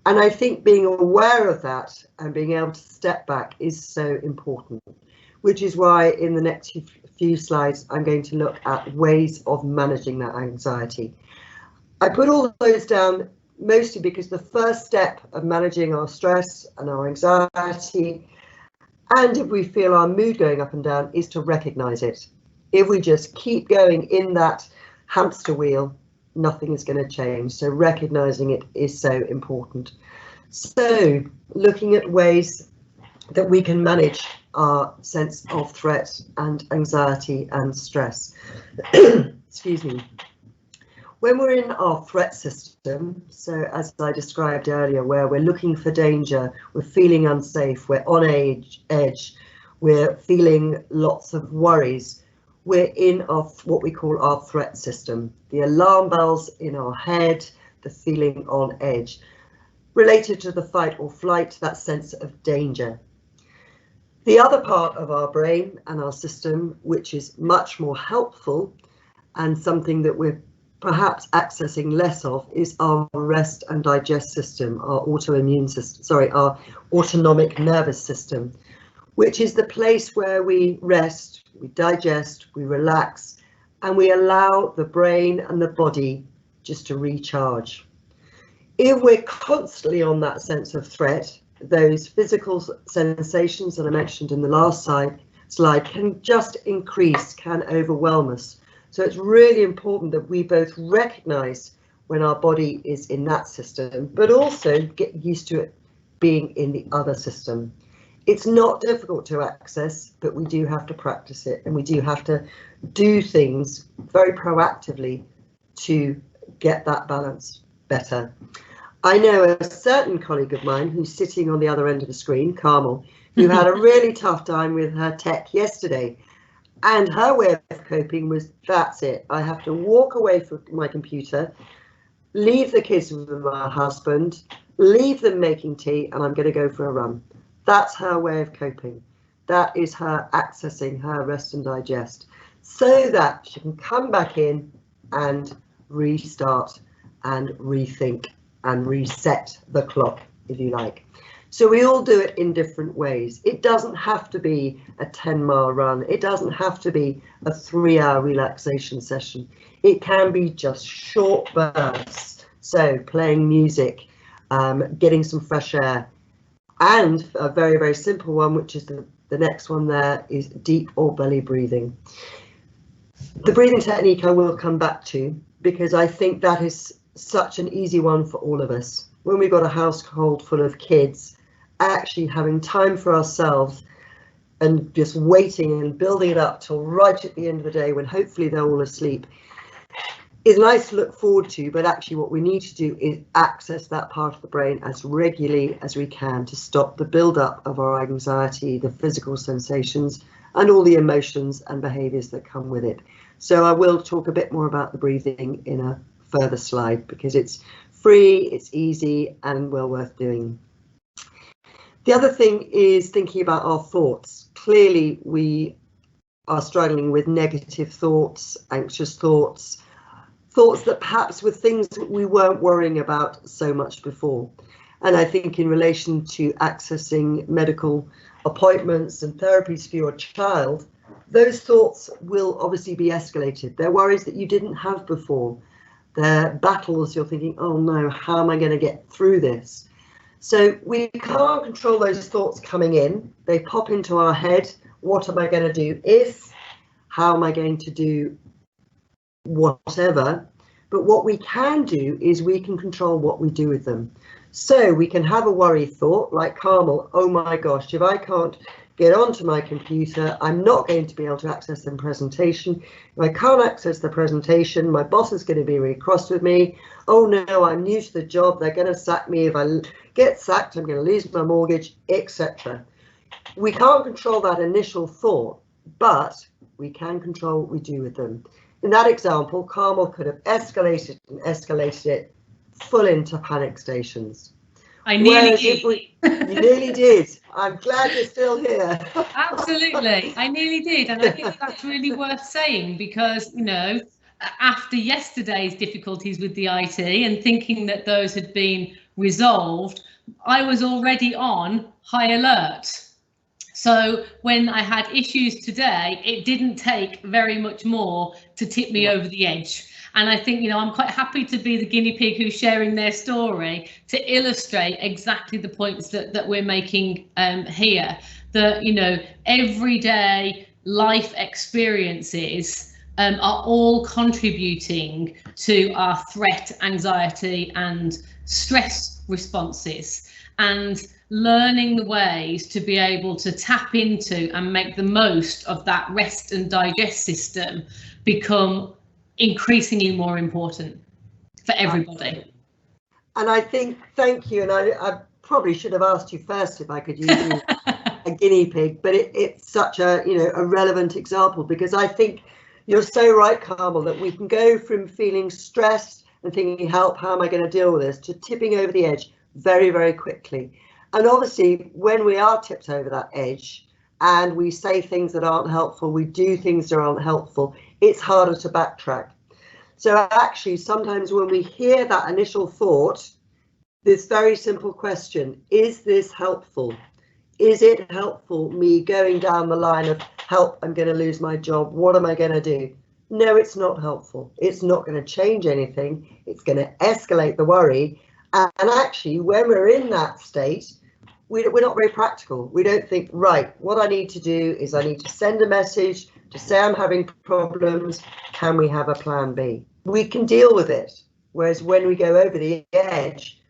And I think being aware of that and being able to step back is so important, which is why in the next few slides I'm going to look at ways of managing that anxiety. I put all of those down mostly because the first step of managing our stress and our anxiety, and if we feel our mood going up and down, is to recognise it. If we just keep going in that hamster wheel, nothing is going to change. So recognising it is so important. So looking at ways that we can manage our sense of threat and anxiety and stress. Excuse me. When we're in our threat system, so as I described earlier, where we're looking for danger, we're feeling unsafe, we're on edge, we're feeling lots of worries, we're in what we call our threat system. The alarm bells in our head, the feeling on edge, related to the fight or flight, that sense of danger. The other part of our brain and our system, which is much more helpful and something that we're perhaps accessing less of, is our rest and digest system, our autonomic nervous system, which is the place where we rest, we digest, we relax, and we allow the brain and the body just to recharge. If we're constantly on that sense of threat, those physical sensations that I mentioned in the last slide can just increase, can overwhelm us. So it's really important that we both recognize when our body is in that system, but also get used to it being in the other system. It's not difficult to access, but we do have to practice it, and we do have to do things very proactively to get that balance better. I know a certain colleague of mine who's sitting on the other end of the screen, Carmel, who had a really tough time with her tech yesterday. And her way of coping was, that's it. I have to walk away from my computer, leave the kids with my husband, leave them making tea, and I'm going to go for a run. That's her way of coping. That is her accessing her rest and digest, so that she can come back in and restart and rethink and reset the clock, if you like. So we all do it in different ways. It doesn't have to be a 10-mile run. It doesn't have to be a 3-hour relaxation session. It can be just short bursts. So playing music, getting some fresh air, and a very, very simple one, which is the next one there, is deep or belly breathing. The breathing technique I will come back to, because I think that is such an easy one for all of us. When we've got a household full of kids, actually having time for ourselves and just waiting and building it up till right at the end of the day when hopefully they're all asleep is nice to look forward to, but actually what we need to do is access that part of the brain as regularly as we can to stop the build-up of our anxiety, the physical sensations, and all the emotions and behaviours that come with it. So I will talk a bit more about the breathing in a further slide, because it's free, it's easy, and well worth doing. The other thing is thinking about our thoughts. Clearly, we are struggling with negative thoughts, anxious thoughts, thoughts that perhaps were things that we weren't worrying about so much before. And I think in relation to accessing medical appointments and therapies for your child, those thoughts will obviously be escalated. They're worries that you didn't have before. They're battles you're thinking, oh no, how am I going to get through this? So we can't control those thoughts coming in. They pop into our head. What am I going to do if? How am I going to do whatever? But what we can do is we can control what we do with them. So we can have a worry thought like Carmel, oh my gosh, if I can't get onto my computer, I'm not going to be able to access the presentation. If I can't access the presentation, my boss is going to be really cross with me. Oh no, I'm new to the job, they're going to sack me. If I get sacked, I'm going to lose my mortgage, etc. We can't control that initial thought, but we can control what we do with them. In that example, Carmel could have escalated it full into panic stations. I nearly did. You nearly did. I'm glad you're still here. Absolutely, I nearly did, and I think that's really worth saying, because, you know, after yesterday's difficulties with the IT and thinking that those had been resolved, I was already on high alert. So when I had issues today, it didn't take very much more to tip me over the edge. And I think, you know, I'm quite happy to be the guinea pig who's sharing their story to illustrate exactly the points that we're making here. That, you know, everyday life experiences are all contributing to our threat, anxiety and stress responses, and learning the ways to be able to tap into and make the most of that rest and digest system become increasingly more important for everybody. And I think, thank you, and I probably should have asked you first if I could use you a guinea pig, but it's such a, you know, a relevant example, because I think you're so right, Carmel, that we can go from feeling stressed and thinking, help, how am I going to deal with this, to tipping over the edge very, very quickly. And obviously, when we are tipped over that edge and we say things that aren't helpful, we do things that aren't helpful, it's harder to backtrack. So actually, sometimes when we hear that initial thought, this very simple question, is this helpful? Is it helpful, me going down the line of help, I'm going to lose my job, what am I going to do? No, it's not helpful. It's not going to change anything. It's going to escalate the worry. And actually, when we're in that state, we're not very practical. We don't think, right, what I need to do is I need to send a message to say I'm having problems. Can we have a plan B? We can deal with it. Whereas when we go over the edge,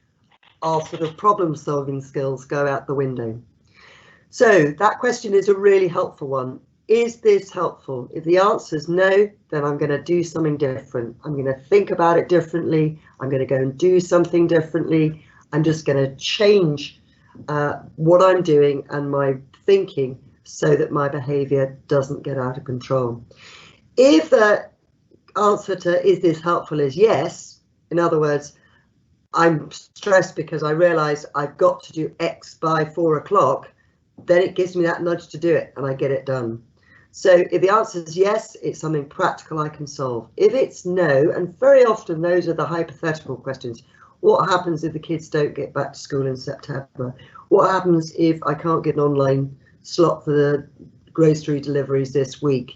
our sort of problem solving skills go out the window. So that question is a really helpful one. Is this helpful? If the answer is no, then I'm going to do something different. I'm going to think about it differently. I'm going to go and do something differently. I'm just going to change what I'm doing and my thinking so that my behavior doesn't get out of control. If the answer to is this helpful is yes, in other words, I'm stressed because I realize I've got to do X by 4 o'clock, then it gives me that nudge to do it and I get it done. So if the answer is yes, it's something practical I can solve. If it's no, and very often those are the hypothetical questions. What happens if the kids don't get back to school in September? What happens if I can't get an online slot for the grocery deliveries this week?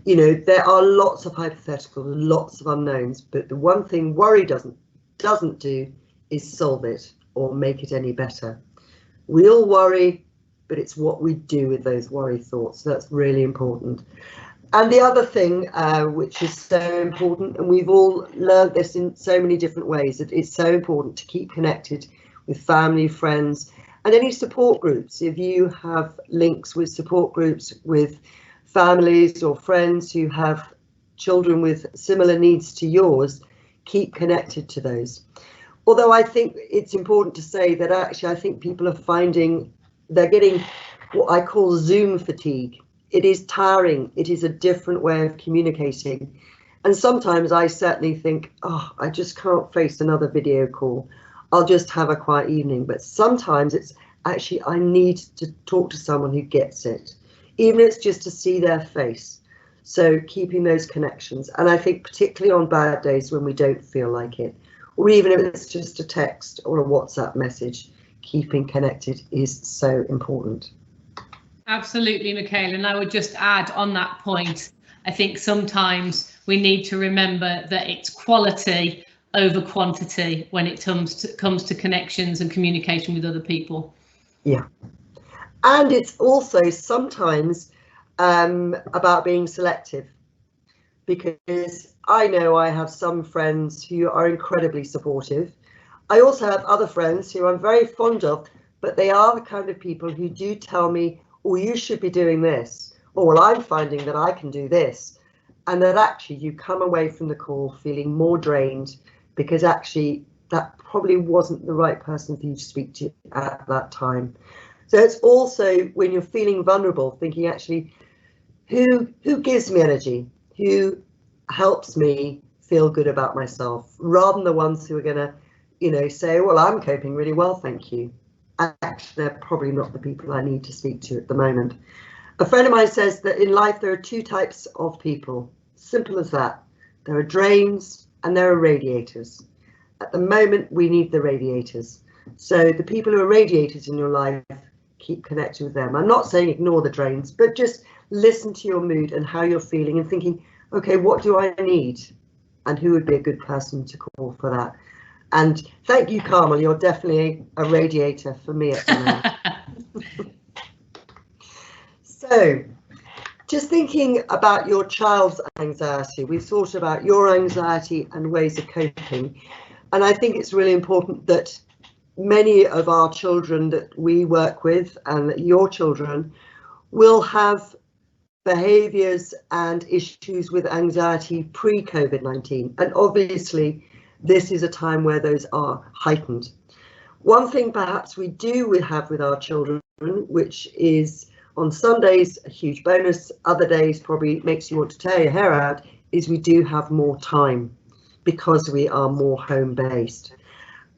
You know, there are lots of hypotheticals, lots of unknowns, but the one thing worry doesn't do is solve it or make it any better. We all worry, but it's what we do with those worry thoughts. That's really important. And the other thing, which is so important, and we've all learned this in so many different ways, that it's so important to keep connected with family, friends, and any support groups. If you have links with support groups with families or friends who have children with similar needs to yours, keep connected to those. Although I think it's important to say that actually I think people are finding they're getting what I call Zoom fatigue. It is tiring. It is a different way of communicating. And sometimes I certainly think, oh, I just can't face another video call. I'll just have a quiet evening. But sometimes it's actually I need to talk to someone who gets it, even if it's just to see their face. So keeping those connections. And I think particularly on bad days when we don't feel like it, or even if it's just a text or a WhatsApp message, keeping connected is so important. Absolutely, Michaela. And I would just add on that point, I think sometimes we need to remember that it's quality over quantity when it comes to connections and communication with other people. Yeah. And it's also sometimes about being selective, because I know I have some friends who are incredibly supportive. I also have other friends who I'm very fond of, but they are the kind of people who do tell me, oh, you should be doing this, or well, I'm finding that I can do this, and that actually you come away from the call feeling more drained because actually that probably wasn't the right person for you to speak to at that time. So it's also when you're feeling vulnerable, thinking actually, who gives me energy, who helps me feel good about myself, rather than the ones who are going to, you know, say, well, I'm coping really well, thank you. Actually, they're probably not the people I need to speak to at the moment. A friend of mine says that in life there are two types of people, simple as that. There are drains and there are radiators. At the moment, we need the radiators. So the people who are radiators in your life, keep connected with them. I'm not saying ignore the drains, but just listen to your mood and how you're feeling and thinking, okay, what do I need? And who would be a good person to call for that? And thank you, Carmel, you're definitely a radiator for me at the moment. So, just thinking about your child's anxiety, we've thought about your anxiety and ways of coping. And I think it's really important that many of our children that we work with and that your children will have behaviours and issues with anxiety pre-COVID-19. And obviously, this is a time where those are heightened. One thing perhaps we have with our children, which is on Sundays a huge bonus, other days probably makes you want to tear your hair out, is we do have more time because we are more home-based.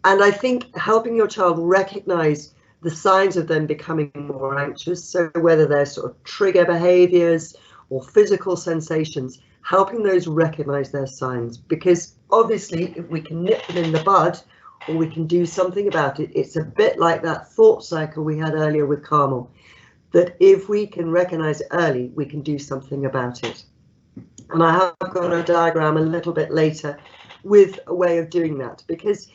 And I think helping your child recognise the signs of them becoming more anxious, so whether they're sort of trigger behaviours or physical sensations, helping those recognise their signs, because obviously if we can nip them in the bud or we can do something about it. It's a bit like that thought cycle we had earlier with Carmel, that if we can recognize it early, we can do something about it. And I have got a diagram a little bit later with a way of doing that, because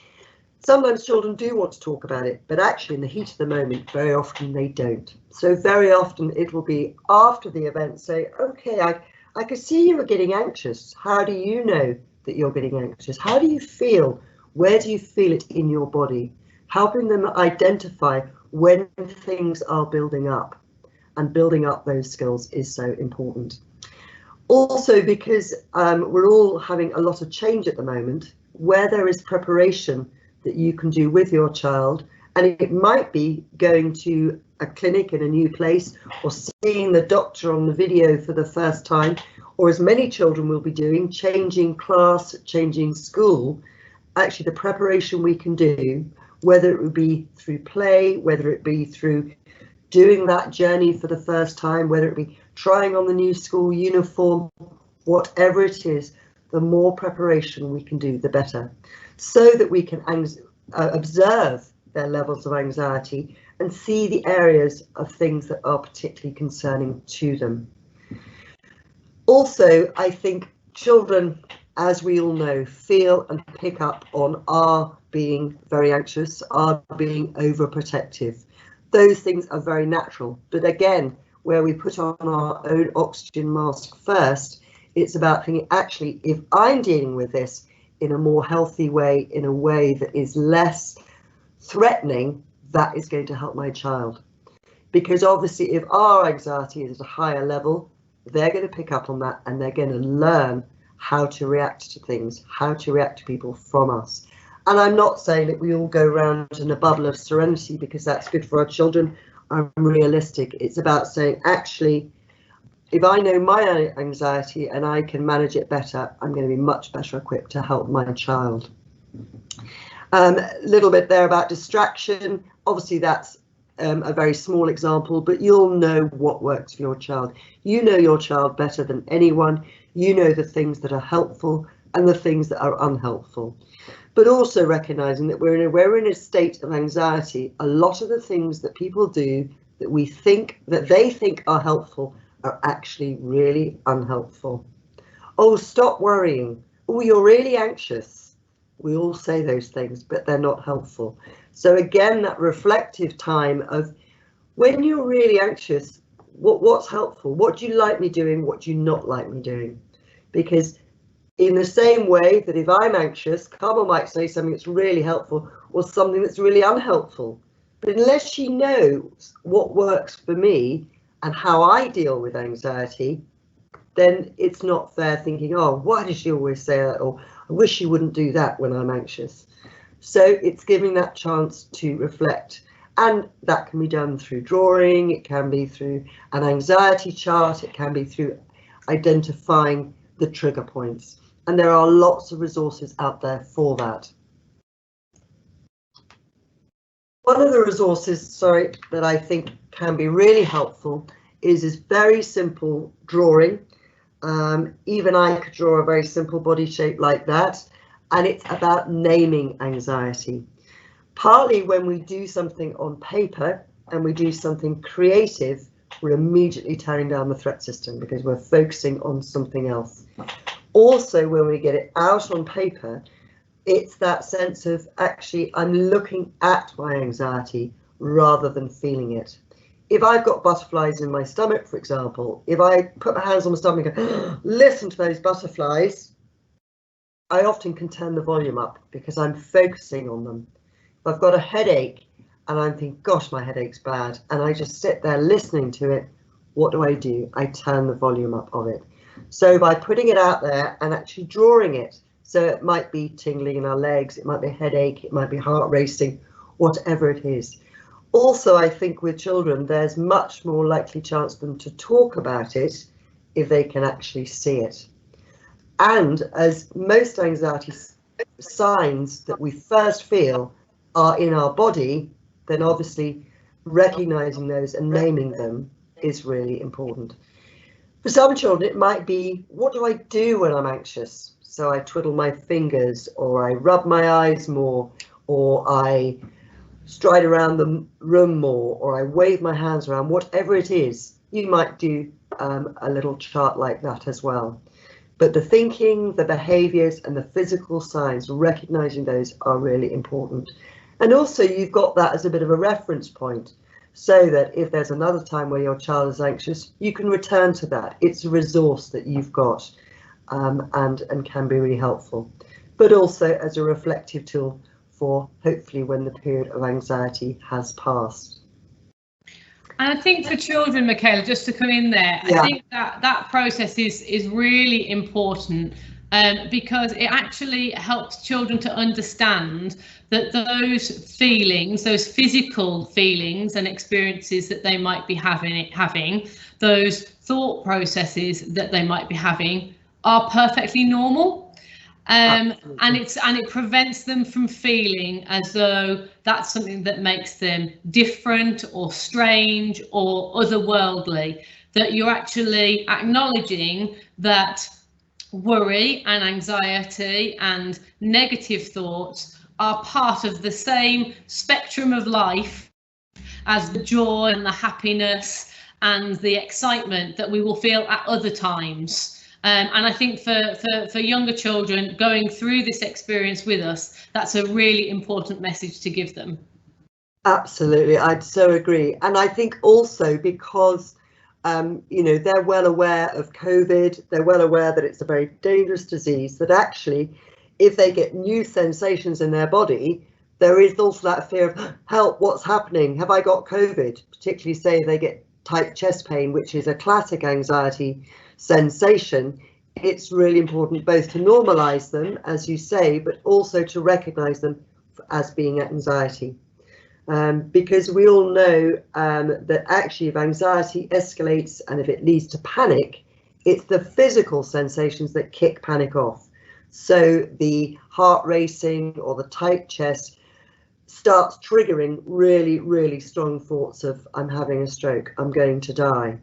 sometimes children do want to talk about it, but actually in the heat of the moment, very often they don't. So very often it will be after the event, say, okay, I could see you were getting anxious. How do you know that you're getting anxious? How do you feel? Where do you feel it in your body? Helping them identify when things are building up, and building up those skills is so important. Also, because we're all having a lot of change at the moment, where there is preparation that you can do with your child, and it might be going to a clinic in a new place, or seeing the doctor on the video for the first time, or as many children will be doing, changing class, changing school. Actually, the preparation we can do, whether it would be through play, whether it be through doing that journey for the first time, whether it be trying on the new school uniform, whatever it is, the more preparation we can do, the better, so that we can observe their levels of anxiety and see the areas of things that are particularly concerning to them. Also, I think children, as we all know, feel and pick up on our being very anxious, our being overprotective. Those things are very natural, but again, where we put on our own oxygen mask first, it's about thinking, actually, if I'm dealing with this in a more healthy way, in a way that is less threatening, that is going to help my child. Because obviously, if our anxiety is at a higher level, they're going to pick up on that, and they're going to learn how to react to things, how to react to people from us. And I'm not saying that we all go around in a bubble of serenity, because that's good for our children. I'm realistic. It's about saying, actually, if I know my anxiety and I can manage it better, I'm going to be much better equipped to help my child. A little bit there about distraction. Obviously, that's a very small example, but you'll know what works for your child. You know your child better than anyone. You know the things that are helpful and the things that are unhelpful. But also recognizing that we're in a state of anxiety. A lot of the things that people do that they think are helpful are actually really unhelpful. Oh, stop worrying. Oh, you're really anxious. We all say those things, but they're not helpful. So again, that reflective time of when you're really anxious, what's helpful? What do you like me doing? What do you not like me doing? Because in the same way that if I'm anxious, Carmel might say something that's really helpful or something that's really unhelpful. But unless she knows what works for me and how I deal with anxiety, then it's not fair thinking, oh, why does she always say that? Or I wish she wouldn't do that when I'm anxious. So it's giving that chance to reflect. And that can be done through drawing, it can be through an anxiety chart, it can be through identifying the trigger points. And there are lots of resources out there for that. One of the resources, that I think can be really helpful is very simple drawing. Even I could draw a very simple body shape like that. And it's about naming anxiety. Partly when we do something on paper and we do something creative, we're immediately tearing down the threat system because we're focusing on something else. Also, when we get it out on paper, it's that sense of actually I'm looking at my anxiety rather than feeling it. If I've got butterflies in my stomach, for example, if I put my hands on my stomach and go, listen to those butterflies, I often can turn the volume up because I'm focusing on them. If I've got a headache and I'm thinking, gosh, my headache's bad, and I just sit there listening to it, what do? I turn the volume up of it. So by putting it out there and actually drawing it, so it might be tingling in our legs, it might be a headache, it might be heart racing, whatever it is. Also, I think with children, there's much more likely chance for them to talk about it if they can actually see it. And as most anxiety signs that we first feel are in our body, then obviously recognizing those and naming them is really important. For some children, it might be, what do I do when I'm anxious? So I twiddle my fingers, or I rub my eyes more, or I stride around the room more, or I wave my hands around, whatever it is, you might do a little chart like that as well. But the thinking, the behaviours and the physical signs, recognising those are really important. And also you've got that as a bit of a reference point, so that if there's another time where your child is anxious, you can return to that. It's a resource that you've got and can be really helpful. But also as a reflective tool for hopefully when the period of anxiety has passed. And I think for children, Michaela, just to come in there, I think that process is really important because it actually helps children to understand that those feelings, those physical feelings and experiences that they might be having, those thought processes that they might be having are perfectly normal. And it prevents them from feeling as though that's something that makes them different or strange or otherworldly, that you're actually acknowledging that worry and anxiety and negative thoughts are part of the same spectrum of life as the joy and the happiness and the excitement that we will feel at other times. And I think for younger children going through this experience with us, that's a really important message to give them. Absolutely, I'd so agree. And I think also because, you know, they're well aware of COVID, they're well aware that it's a very dangerous disease, that actually, if they get new sensations in their body, there is also that fear of, help, what's happening? Have I got COVID? Particularly say they get tight chest pain, which is a classic anxiety sensation. It's really important both to normalise them, as you say, but also to recognise them as being anxiety. Because we all know that actually if anxiety escalates and if it leads to panic, it's the physical sensations that kick panic off. So the heart racing or the tight chest starts triggering really, really strong thoughts of, I'm having a stroke, I'm going to die.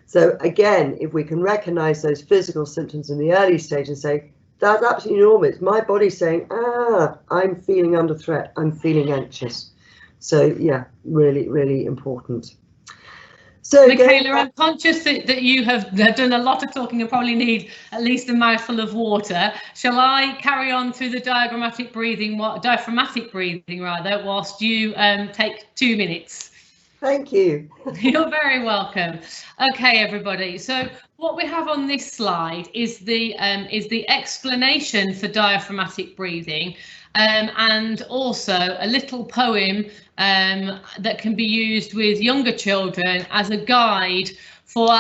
So again, if we can recognise those physical symptoms in the early stage and say, that's absolutely normal, it's my body saying, I'm feeling under threat, I'm feeling anxious. So yeah, really, really important. So Michaela, I'm conscious that you have done a lot of talking and probably need at least a mouthful of water. Shall I carry on through the diaphragmatic breathing rather, whilst you take 2 minutes? Thank you. You're very welcome. Okay, everybody. So what we have on this slide is the explanation for diaphragmatic breathing, and also a little poem that can be used with younger children as a guide for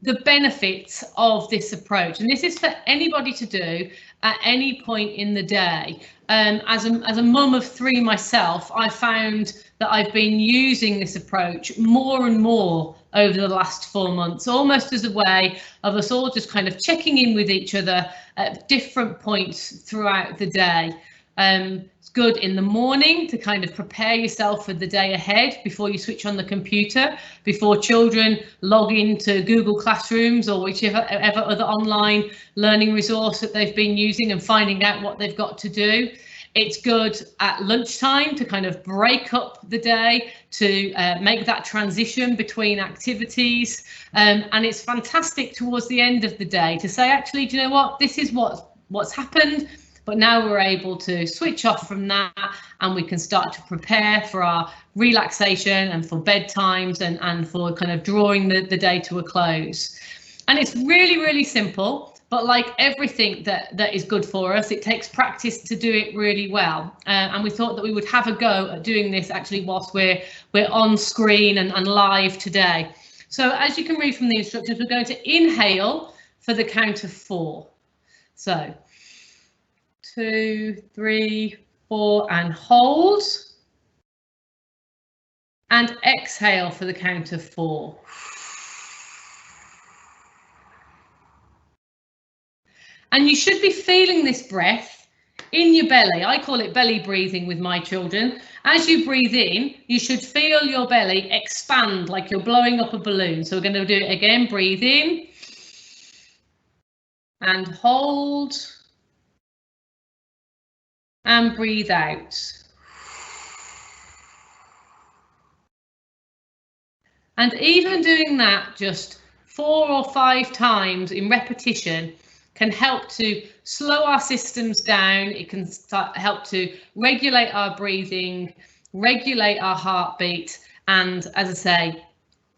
the benefits of this approach. And this is for anybody to do at any point in the day. As a mum of 3 myself, I found that I've been using this approach more and more over the last 4 months, almost as a way of us all just kind of checking in with each other at different points throughout the day. It's good in the morning to kind of prepare yourself for the day ahead before you switch on the computer, before children log into Google Classrooms or whichever other online learning resource that they've been using and finding out what they've got to do. It's good at lunchtime to kind of break up the day, to make that transition between activities. And it's fantastic towards the end of the day to say, actually, do you know what, this is what's happened. But now we're able to switch off from that and we can start to prepare for our relaxation and for bedtimes and for kind of drawing the day to a close. And it's really, really simple. But like everything that is good for us, it takes practice to do it really well. And we thought that we would have a go at doing this actually whilst we're on screen and live today. So as you can read from the instructions, we're going to inhale for the count of 4. So 2, 3, 4 and hold. And exhale for the count of 4. And you should be feeling this breath in your belly. I call it belly breathing with my children. As you breathe in, you should feel your belly expand like you're blowing up a balloon. So we're going to do it again. Breathe in and hold and breathe out. And even doing that just 4 or 5 times in repetition can help to slow our systems down. It can help to regulate our breathing, regulate our heartbeat, and, as I say,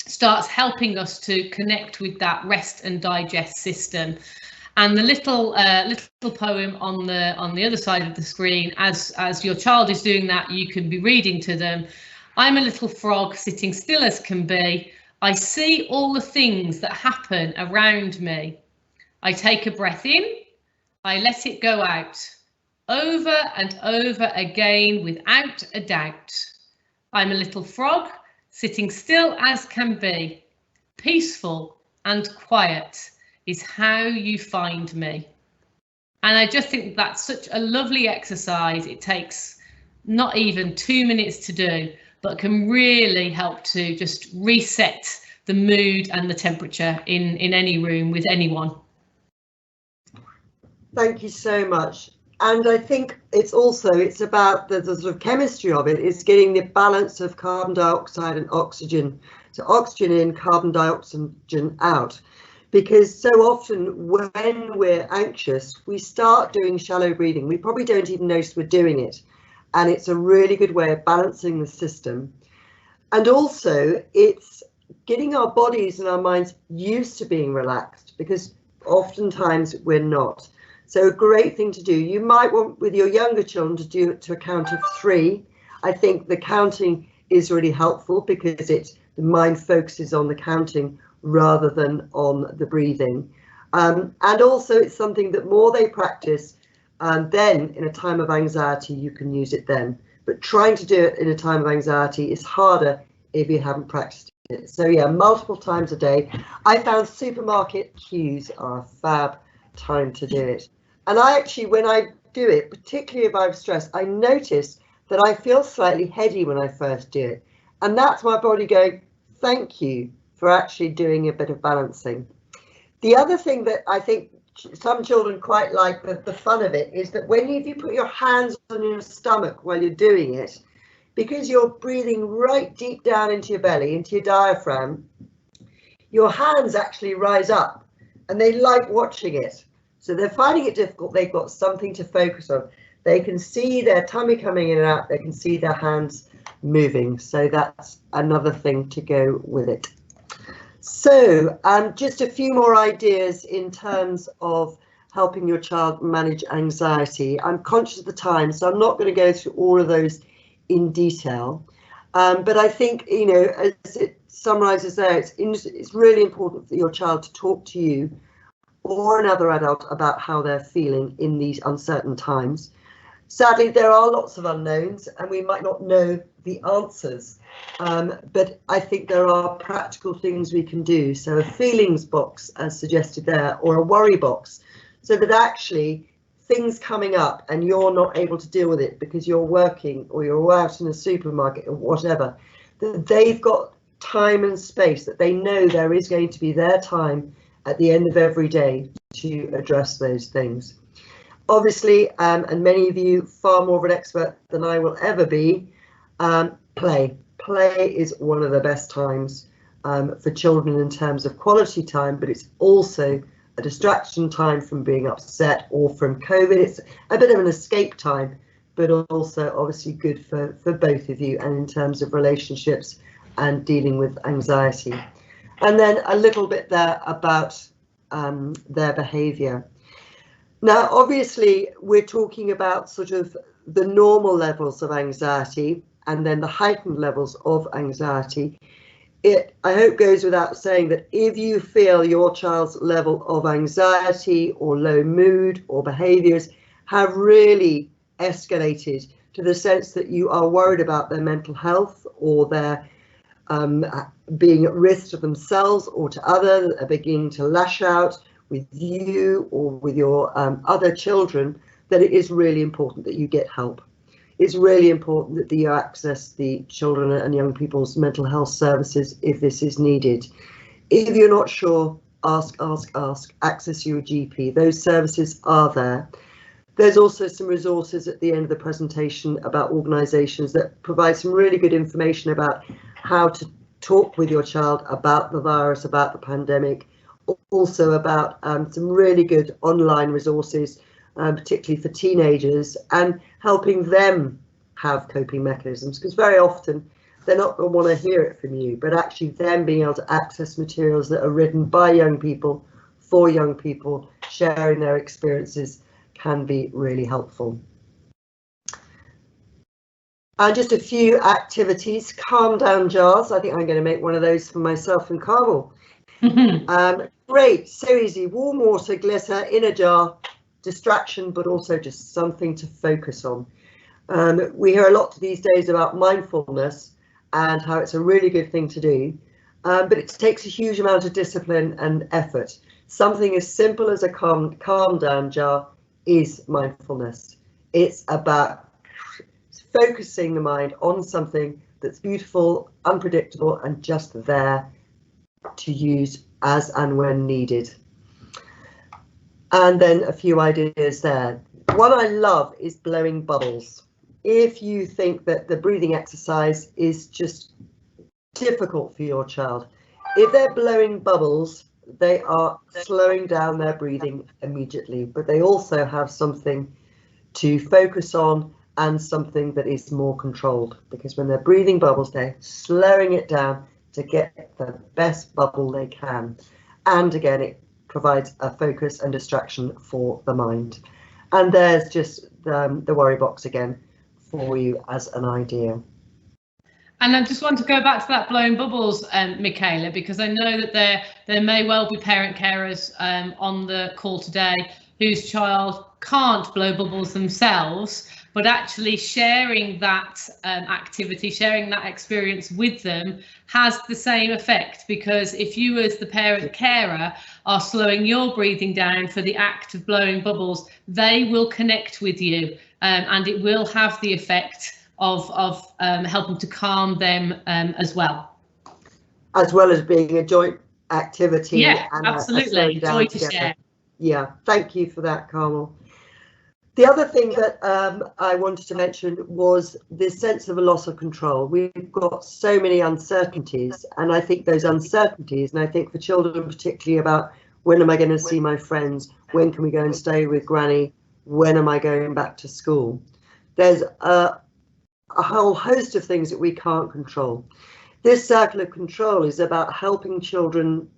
starts helping us to connect with that rest and digest system. And the little poem on the other side of the screen, as your child is doing that, you can be reading to them. I'm a little frog sitting still as can be. I see all the things that happen around me. I take a breath in, I let it go out, over and over again without a doubt. I'm a little frog sitting still as can be. Peaceful and quiet is how you find me. And I just think that's such a lovely exercise. It takes not even 2 minutes to do, but can really help to just reset the mood and the temperature in any room with anyone. Thank you so much. And I think it's about the sort of chemistry of it. It's getting the balance of carbon dioxide and oxygen. So oxygen in, carbon dioxide out. Because so often when we're anxious, we start doing shallow breathing. We probably don't even notice we're doing it. And it's a really good way of balancing the system. And also it's getting our bodies and our minds used to being relaxed, because oftentimes we're not. So a great thing to do. You might want with your younger children to do it to a count of 3. I think the counting is really helpful because the mind focuses on the counting rather than on the breathing. And also it's something that more they practice, then in a time of anxiety, you can use it then. But trying to do it in a time of anxiety is harder if you haven't practiced it. So yeah, multiple times a day. I found supermarket queues are a fab time to do it. And I actually, when I do it, particularly if I'm stressed, I notice that I feel slightly heady when I first do it. And that's my body going, thank you for actually doing a bit of balancing. The other thing that I think some children quite like, the fun of it, is that if you put your hands on your stomach while you're doing it, because you're breathing right deep down into your belly, into your diaphragm, your hands actually rise up and they like watching it. So they're finding it difficult. They've got something to focus on. They can see their tummy coming in and out. They can see their hands moving. So that's another thing to go with it. So just a few more ideas in terms of helping your child manage anxiety. I'm conscious of the time, so I'm not going to go through all of those in detail. But I think, as it summarizes there, it's really important for your child to talk to you or another adult about how they're feeling in these uncertain times. Sadly, there are lots of unknowns and we might not know the answers, but I think there are practical things we can do. So a feelings box, as suggested there, or a worry box, so that actually things coming up and you're not able to deal with it because you're working or you're out in a supermarket or whatever, that they've got time and space, that they know there is going to be their time at the end of every day to address those things. Obviously, and many of you far more of an expert than I will ever be, play. Play is one of the best times for children in terms of quality time, but it's also a distraction time from being upset or from COVID. It's a bit of an escape time, but also obviously good for both of you and in terms of relationships and dealing with anxiety. And then a little bit there about their behaviour. Now, obviously, we're talking about sort of the normal levels of anxiety and then the heightened levels of anxiety. It, I hope, goes without saying that if you feel your child's level of anxiety or low mood or behaviours have really escalated to the sense that you are worried about their mental health or their being at risk to themselves or to others, are beginning to lash out with you or with your other children, that it is really important that you get help. It's really important that you access the children and young people's mental health services if this is needed. If you're not sure, ask, access your GP. Those services are there. There's also some resources at the end of the presentation about organisations that provide some really good information about how to talk with your child about the virus, about the pandemic, also about some really good online resources, particularly for teenagers, and helping them have coping mechanisms, because very often they're not going to want to hear it from you, but actually them being able to access materials that are written by young people, for young people, sharing their experiences can be really helpful. And just a few activities. Calm down jars. I think I'm going to make one of those for myself and Carmel. Great, so easy. Warm water, glitter in a jar, distraction, but also just something to focus on. We hear a lot these days about mindfulness and how it's a really good thing to do, but it takes a huge amount of discipline and effort. Something as simple as a calm down jar is mindfulness. It's about focusing the mind on something that's beautiful, unpredictable, and just there to use as and when needed. And then a few ideas there. One I love is blowing bubbles. If you think that the breathing exercise is just difficult for your child, if they're blowing bubbles, they are slowing down their breathing immediately, but they also have something to focus on and something that is more controlled, because when they're breathing bubbles, they're slowing it down to get the best bubble they can. And again, it provides a focus and distraction for the mind. And there's just the worry box again for you as an idea. And I just want to go back to that blowing bubbles, Michaela, because I know that there may well be parent carers on the call today whose child can't blow bubbles themselves, but actually sharing that activity, sharing that experience with them has the same effect, because if you as the parent carer are slowing your breathing down for the act of blowing bubbles, they will connect with you and it will have the effect of helping to calm them as well. As well as being a joint activity. Yeah, and absolutely. Joy to share. Yeah, thank you for that, Carmel. The other thing that I wanted to mention was this sense of a loss of control. We've got so many uncertainties, and I think those uncertainties, and I think for children particularly about when am I going to see my friends, when can we go and stay with Granny, when am I going back to school? There's a whole host of things that we can't control. This circle of control is about helping children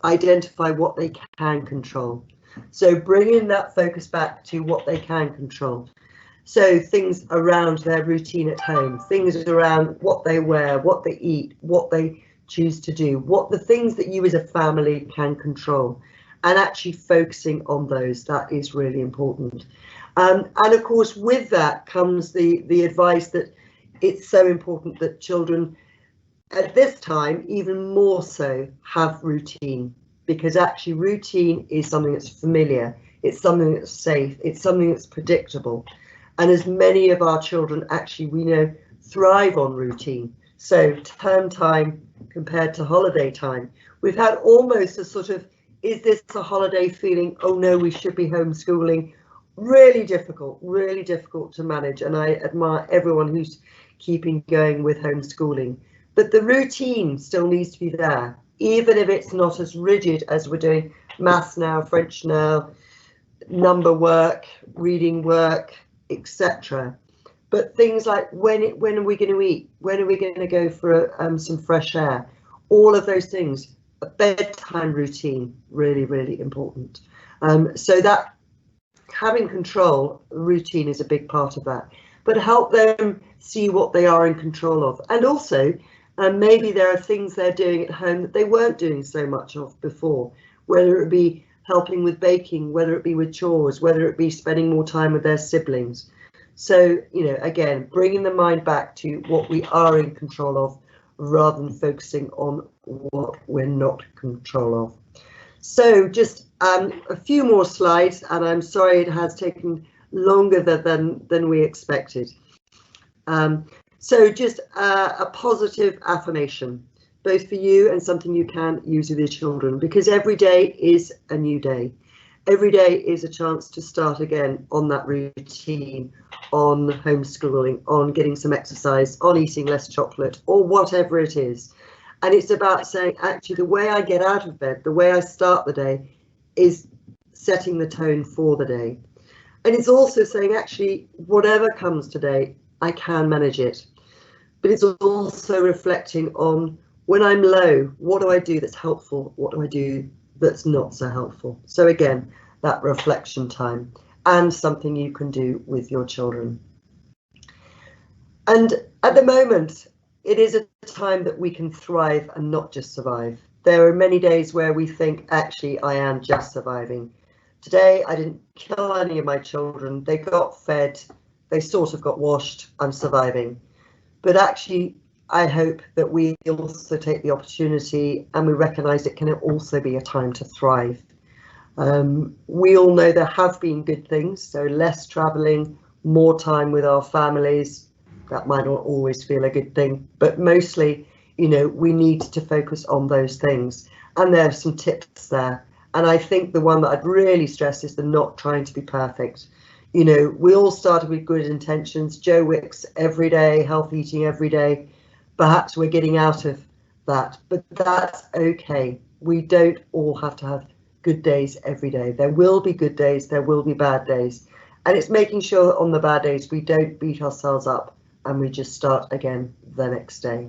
identify what they can control. So bringing that focus back to what they can control. So things around their routine at home, things around what they wear, what they eat, what they choose to do, what the things that you as a family can control, and actually focusing on those. That is really important. And of course, with that comes the advice that it's so important that children at this time, even more so, have routine. Because actually routine is something that's familiar, it's something that's safe, it's something that's predictable. And as many of our children actually, we know, thrive on routine. So term time compared to holiday time, we've had almost a sort of, is this a holiday feeling? Oh no, we should be homeschooling. Really difficult to manage. And I admire everyone who's keeping going with homeschooling. But the routine still needs to be there. Even if it's not as rigid as we're doing maths now, French now, number work, reading work, etc. But things like when are we going to eat? When are we going to go for some fresh air? All of those things. A bedtime routine, really important. So that having control, routine is a big part of that. But help them see what they are in control of, and also. And maybe there are things they're doing at home that they weren't doing so much of before, whether it be helping with baking, whether it be with chores, whether it be spending more time with their siblings. So, you know, again, bringing the mind back to what we are in control of rather than focusing on what we're not in control of. So just a few more slides, and I'm sorry it has taken longer than we expected. So just a positive affirmation, both for you and something you can use with your children, because every day is a new day. Every day is a chance to start again on that routine, on homeschooling, on getting some exercise, on eating less chocolate, or whatever it is. And it's about saying, actually, the way I get out of bed, the way I start the day is setting the tone for the day. And it's also saying, actually, whatever comes today, I can manage it. But it's also reflecting on when I'm low, what do I do that's helpful? What do I do that's not so helpful? So again, that reflection time and something you can do with your children. And at the moment, it is a time that we can thrive and not just survive. There are many days where we think, actually, I am just surviving. Today, I didn't kill any of my children. They got fed. They sort of got washed. I'm surviving. But actually, I hope that we also take the opportunity and we recognise it can also be a time to thrive. We all know there have been good things, so less travelling, more time with our families. That might not always feel a good thing, but mostly, you know, we need to focus on those things. And there are some tips there. And I think the one that I'd really stress is the not trying to be perfect. You know, we all started with good intentions. Joe Wicks every day, health eating every day. Perhaps we're getting out of that, but that's okay. We don't all have to have good days every day. There will be good days, there will be bad days. And it's making sure that on the bad days, we don't beat ourselves up and we just start again the next day.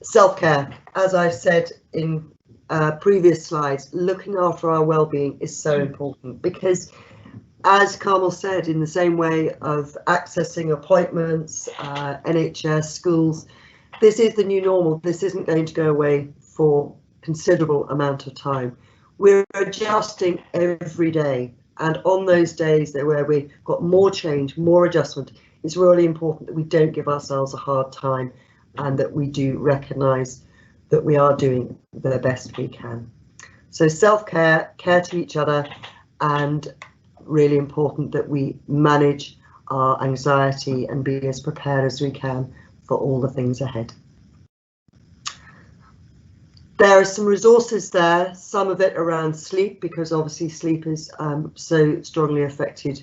Self-care, as I've said in previous slides, looking after our well-being is so important because, as Carmel said, in the same way of accessing appointments, NHS, schools, this is the new normal. This isn't going to go away for a considerable amount of time. We're adjusting every day. And on those days where we've got more change, more adjustment, it's really important that we don't give ourselves a hard time and that we do recognise that we are doing the best we can. So self-care, care to each other, and really important that we manage our anxiety and be as prepared as we can for all the things ahead. There are some resources there, some of it around sleep, because obviously sleep is so strongly affected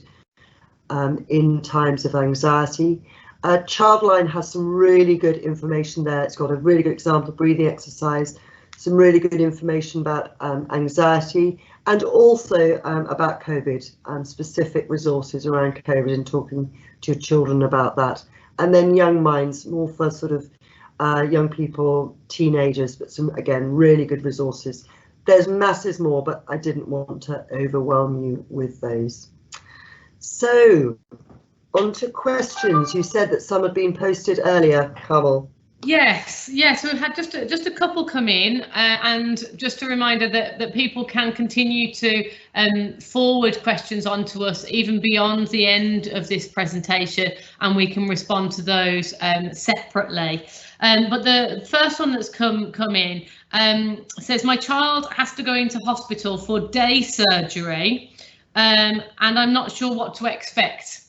in times of anxiety. Childline has some really good information there. It's got a really good example breathing exercise, some really good information about anxiety, and also about COVID, specific resources around COVID and talking to your children about that. And then Young Minds, more for sort of young people, teenagers, but some, again, really good resources. There's masses more, but I didn't want to overwhelm you with those. So, on to questions. You said that some had been posted earlier, Carmel. Yes, we've had just a couple come in, and just a reminder that people can continue to forward questions onto us even beyond the end of this presentation, and we can respond to those separately. But the first one that's come in says, my child has to go into hospital for day surgery, and I'm not sure what to expect.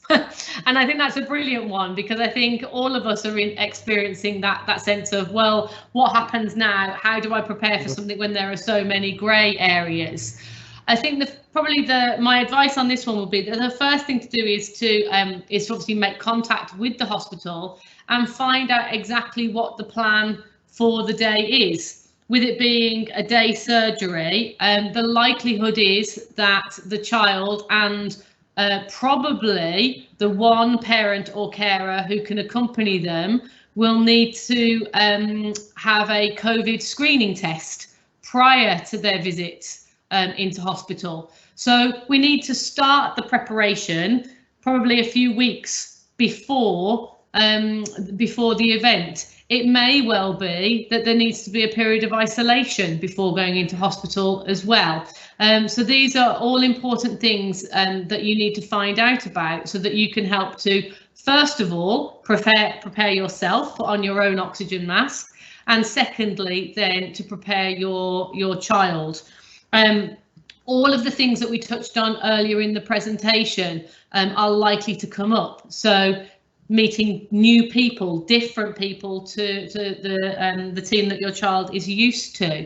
And I think that's a brilliant one, because I think all of us are experiencing that sense of, well, what happens now? How do I prepare for something when there are so many grey areas? I think my advice on this one would be that the first thing to do is to obviously make contact with the hospital and find out exactly what the plan for the day is. With it being a day surgery, the likelihood is that the child and probably the one parent or carer who can accompany them will need to have a COVID screening test prior to their visit into hospital. So we need to start the preparation probably a few weeks before the event. It may well be that there needs to be a period of isolation before going into hospital as well. So these are all important things that you need to find out about, so that you can help to, first of all, prepare yourself, put on your own oxygen mask, and secondly, then to prepare your child. All of the things that we touched on earlier in the presentation are likely to come up. So meeting new people, different people to the team that your child is used to.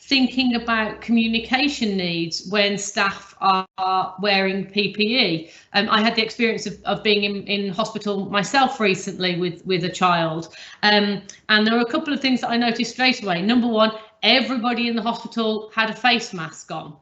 Thinking about communication needs when staff are wearing PPE. I had the experience of being in hospital myself recently with a child, and there were a couple of things that I noticed straight away. Number one, everybody in the hospital had a face mask on.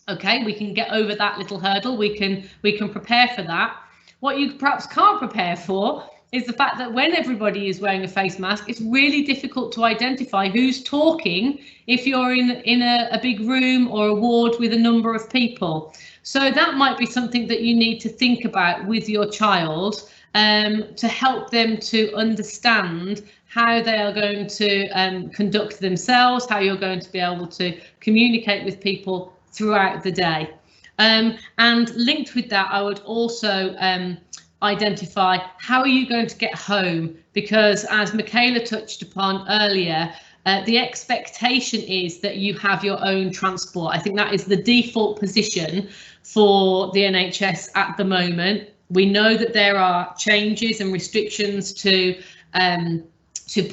Okay, we can get over that little hurdle. We can prepare for that. What you perhaps can't prepare for is the fact that when everybody is wearing a face mask, it's really difficult to identify who's talking if you're in a big room or a ward with a number of people. So that might be something that you need to think about with your child, to help them to understand how they are going to conduct themselves, how you're going to be able to communicate with people throughout the day. And linked with that, I would also identify how are you going to get home, because as Michaela touched upon earlier, the expectation is that you have your own transport. I think that is the default position for the NHS at the moment. We know that there are changes and restrictions to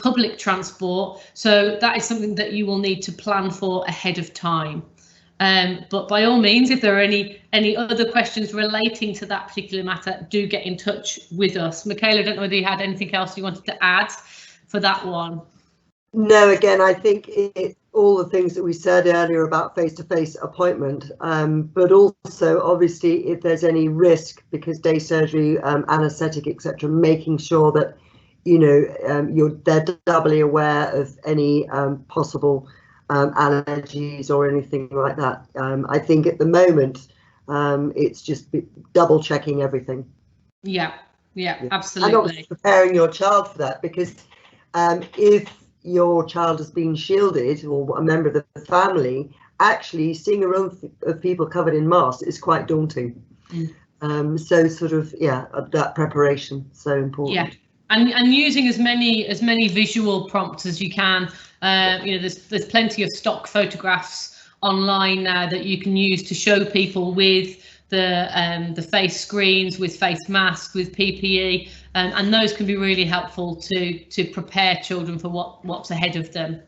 public transport, so that is something that you will need to plan for ahead of time. But by all means, if there are any other questions relating to that particular matter, do get in touch with us. Michaela, I don't know whether you had anything else you wanted to add for that one. No, again, I think it's all the things that we said earlier about face-to-face appointment, but also obviously if there's any risk, because day surgery, anaesthetic, etc., making sure that they're doubly aware of any possible allergies or anything like that. I think at the moment it's just double checking everything. Yeah, absolutely. And obviously preparing your child for that, because if your child has been shielded or a member of the family, actually seeing a room of people covered in masks is quite daunting. So sort of, that preparation, so important. Yeah. And using as many visual prompts as you can. There's plenty of stock photographs online now that you can use to show people with the face screens, with face masks, with PPE, and those can be really helpful to prepare children for what's ahead of them.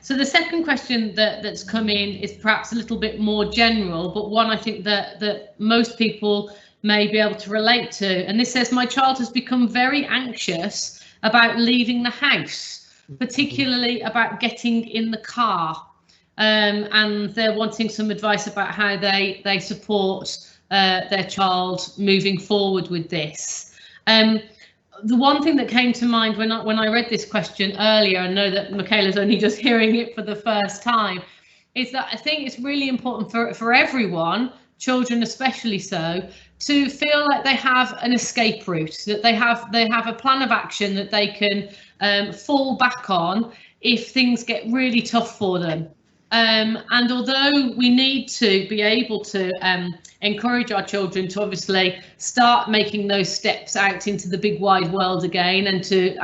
So the second question that's come in is perhaps a little bit more general, but one I think that most people may be able to relate to. And this says, my child has become very anxious about leaving the house, particularly about getting in the car. And they're wanting some advice about how they support their child moving forward with this. The one thing that came to mind when I read this question earlier, and know that Michaela's only just hearing it for the first time, is that I think it's really important for everyone, children especially so, to feel like they have an escape route, that they have a plan of action that they can fall back on if things get really tough for them. And although we need to be able to encourage our children to obviously start making those steps out into the big wide world again, and to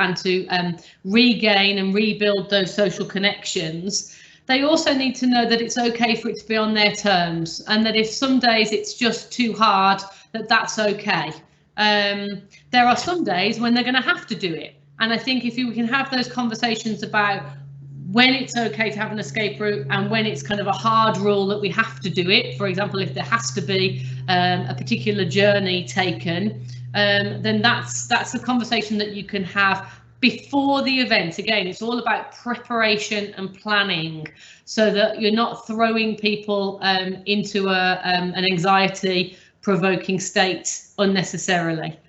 regain and rebuild those social connections, they also need to know that it's okay for it to be on their terms, and that if some days it's just too hard, that's okay. There are some days when they're going to have to do it, and I think if we can have those conversations about when it's okay to have an escape route and when it's kind of a hard rule that we have to do it, for example, if there has to be a particular journey taken, then that's a conversation that you can have before the event. Again, it's all about preparation and planning, so that you're not throwing people into an anxiety provoking state unnecessarily.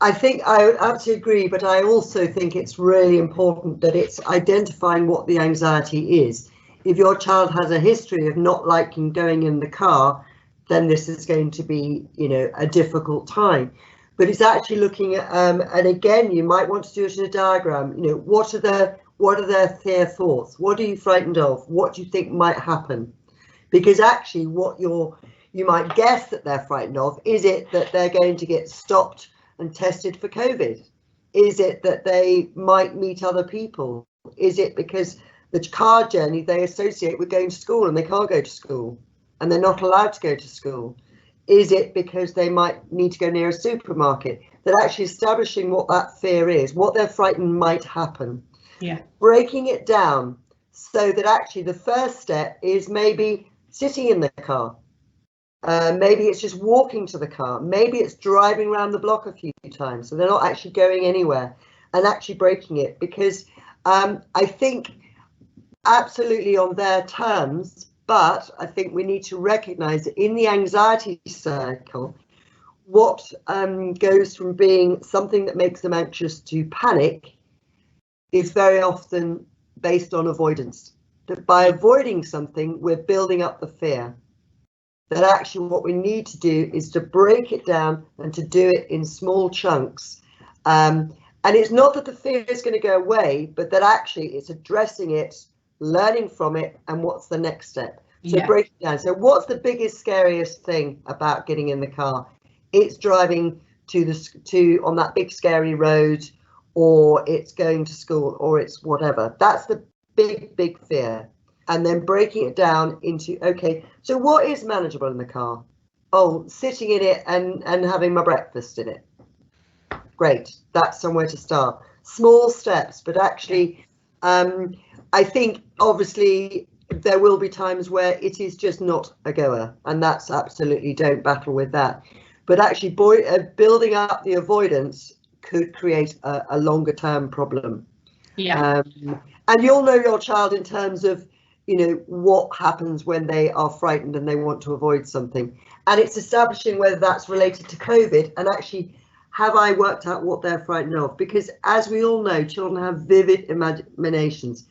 I think I would absolutely agree, but I also think it's really important that it's identifying what the anxiety is. If your child has a history of not liking going in the car, then this is going to be, a difficult time. But it's actually looking at, and again, you might want to do it in a diagram. What are their fear thoughts? What are you frightened of? What do you think might happen? Because actually, what you might guess that they're frightened of, is it that they're going to get stopped and tested for COVID? Is it that they might meet other people? Is it because the car journey they associate with going to school and they can't go to school and they're not allowed to go to school? Is it because they might need to go near a supermarket? That actually establishing what that fear is, what they're frightened might happen. Yeah. Breaking it down so that actually the first step is maybe sitting in the car. Maybe it's just walking to the car. Maybe it's driving around the block a few times, so they're not actually going anywhere, and actually breaking it. Because I think absolutely on their terms, but I think we need to recognise that in the anxiety circle, what goes from being something that makes them anxious to panic is very often based on avoidance. That by avoiding something, we're building up the fear. That actually what we need to do is to break it down and to do it in small chunks. And it's not that the fear is going to go away, but that actually it's addressing it, learning from it, and what's the next step. So break it down. So what's the biggest, scariest thing about getting in the car? It's driving on that big scary road, or it's going to school, or it's whatever. That's the big fear. And then breaking it down into, okay, so what is manageable in the car? Oh, sitting in it and having my breakfast in it. Great, that's somewhere to start. Small steps, but actually, I think obviously there will be times where it is just not a goer, and that's absolutely, don't battle with that. But actually, building up the avoidance could create a longer term problem. Yeah. And you'll know your child in terms of, you know, what happens when they are frightened and they want to avoid something. And it's establishing whether that's related to COVID, and actually, have I worked out what they're frightened of? Because as we all know, children have vivid imaginations.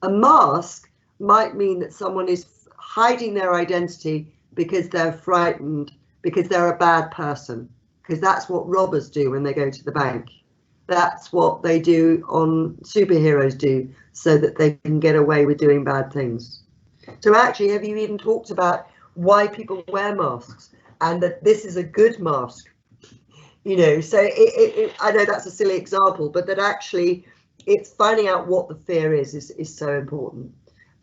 A mask might mean that someone is hiding their identity because they're frightened, because they're a bad person, because that's what robbers do when they go to the bank. That's what they do, superheroes do, so that they can get away with doing bad things. So actually, have you even talked about why people wear masks, and that this is a good mask? You know, so I know that's a silly example, but that actually it's finding out what the fear is so important.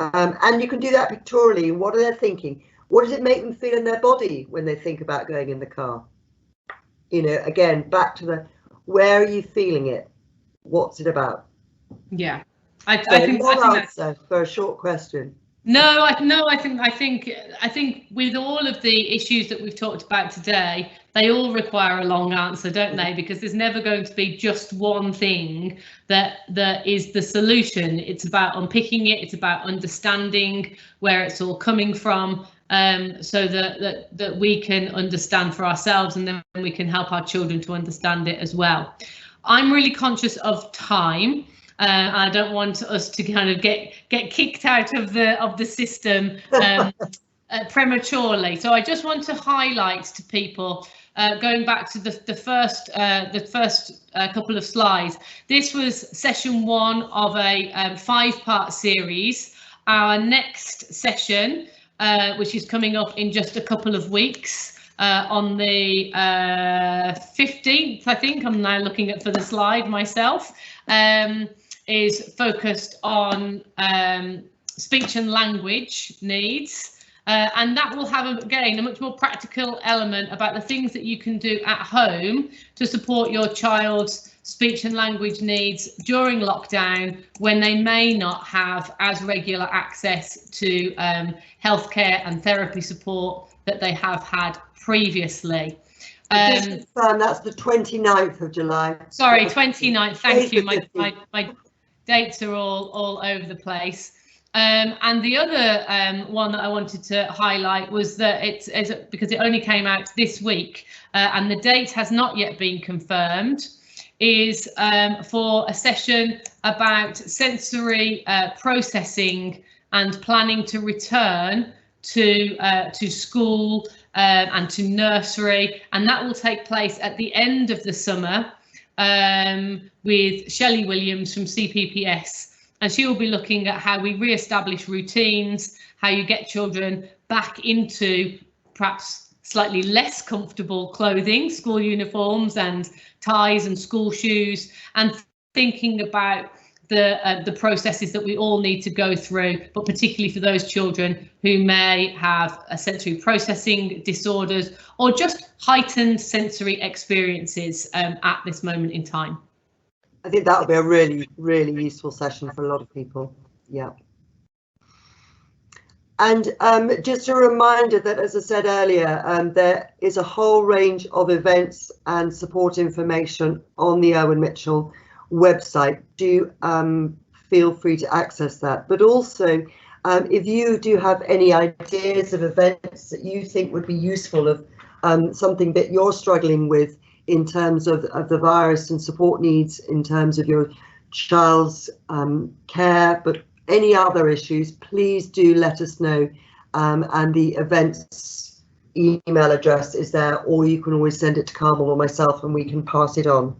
And you can do that pictorially. What are they thinking? What does it make them feel in their body when they think about going in the car? You know, again, back to where are you feeling it? What's it about? Yeah, I think answer for a short question. No, I think with all of the issues that we've talked about today, they all require a long answer, don't they? Because there's never going to be just one thing that is the solution. It's about unpicking it. It's about understanding where it's all coming from, so that we can understand for ourselves, and then we can help our children to understand it as well. I'm really conscious of time. I don't want us to kind of get kicked out of the system prematurely. So I just want to highlight to people, going back to the first couple of slides. This was session 1 of a 5-part series. Our next session, which is coming up in just a couple of weeks, on the 15th, I think. I'm now looking for the slide myself. Is focused on speech and language needs, and that will have, again, a much more practical element about the things that you can do at home to support your child's speech and language needs during lockdown, when they may not have as regular access to healthcare and therapy support that they have had previously. That's the 29th of July. Sorry, 29th. Thank you. My dates are all over the place. And the other one that I wanted to highlight was that it's because it only came out this week, and the date has not yet been confirmed, is for a session about sensory processing and planning to return to school and to nursery, and that will take place at the end of the summer, with Shelley Williams from CPPS, and she will be looking at how we re-establish routines, how you get children back into perhaps slightly less comfortable clothing, school uniforms and ties and school shoes, and thinking about the processes that we all need to go through, but particularly for those children who may have a sensory processing disorders or just heightened sensory experiences at this moment in time. I think that would be a really, really useful session for a lot of people. Yeah. And just a reminder that, as I said earlier, there is a whole range of events and support information on the Owen Mitchell website. Do feel free to access that. But also, if you do have any ideas of events that you think would be useful, of something that you're struggling with in terms of the virus and support needs in terms of your child's care, but any other issues, please do let us know, and the events email address is there, or you can always send it to Carmel or myself and we can pass it on.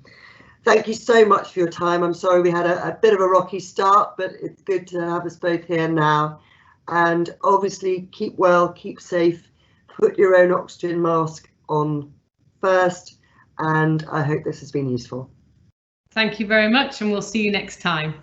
Thank you so much for your time. I'm sorry we had a bit of a rocky start, but it's good to have us both here now. And obviously keep well, keep safe, put your own oxygen mask on first, and I hope this has been useful. Thank you very much, and we'll see you next time.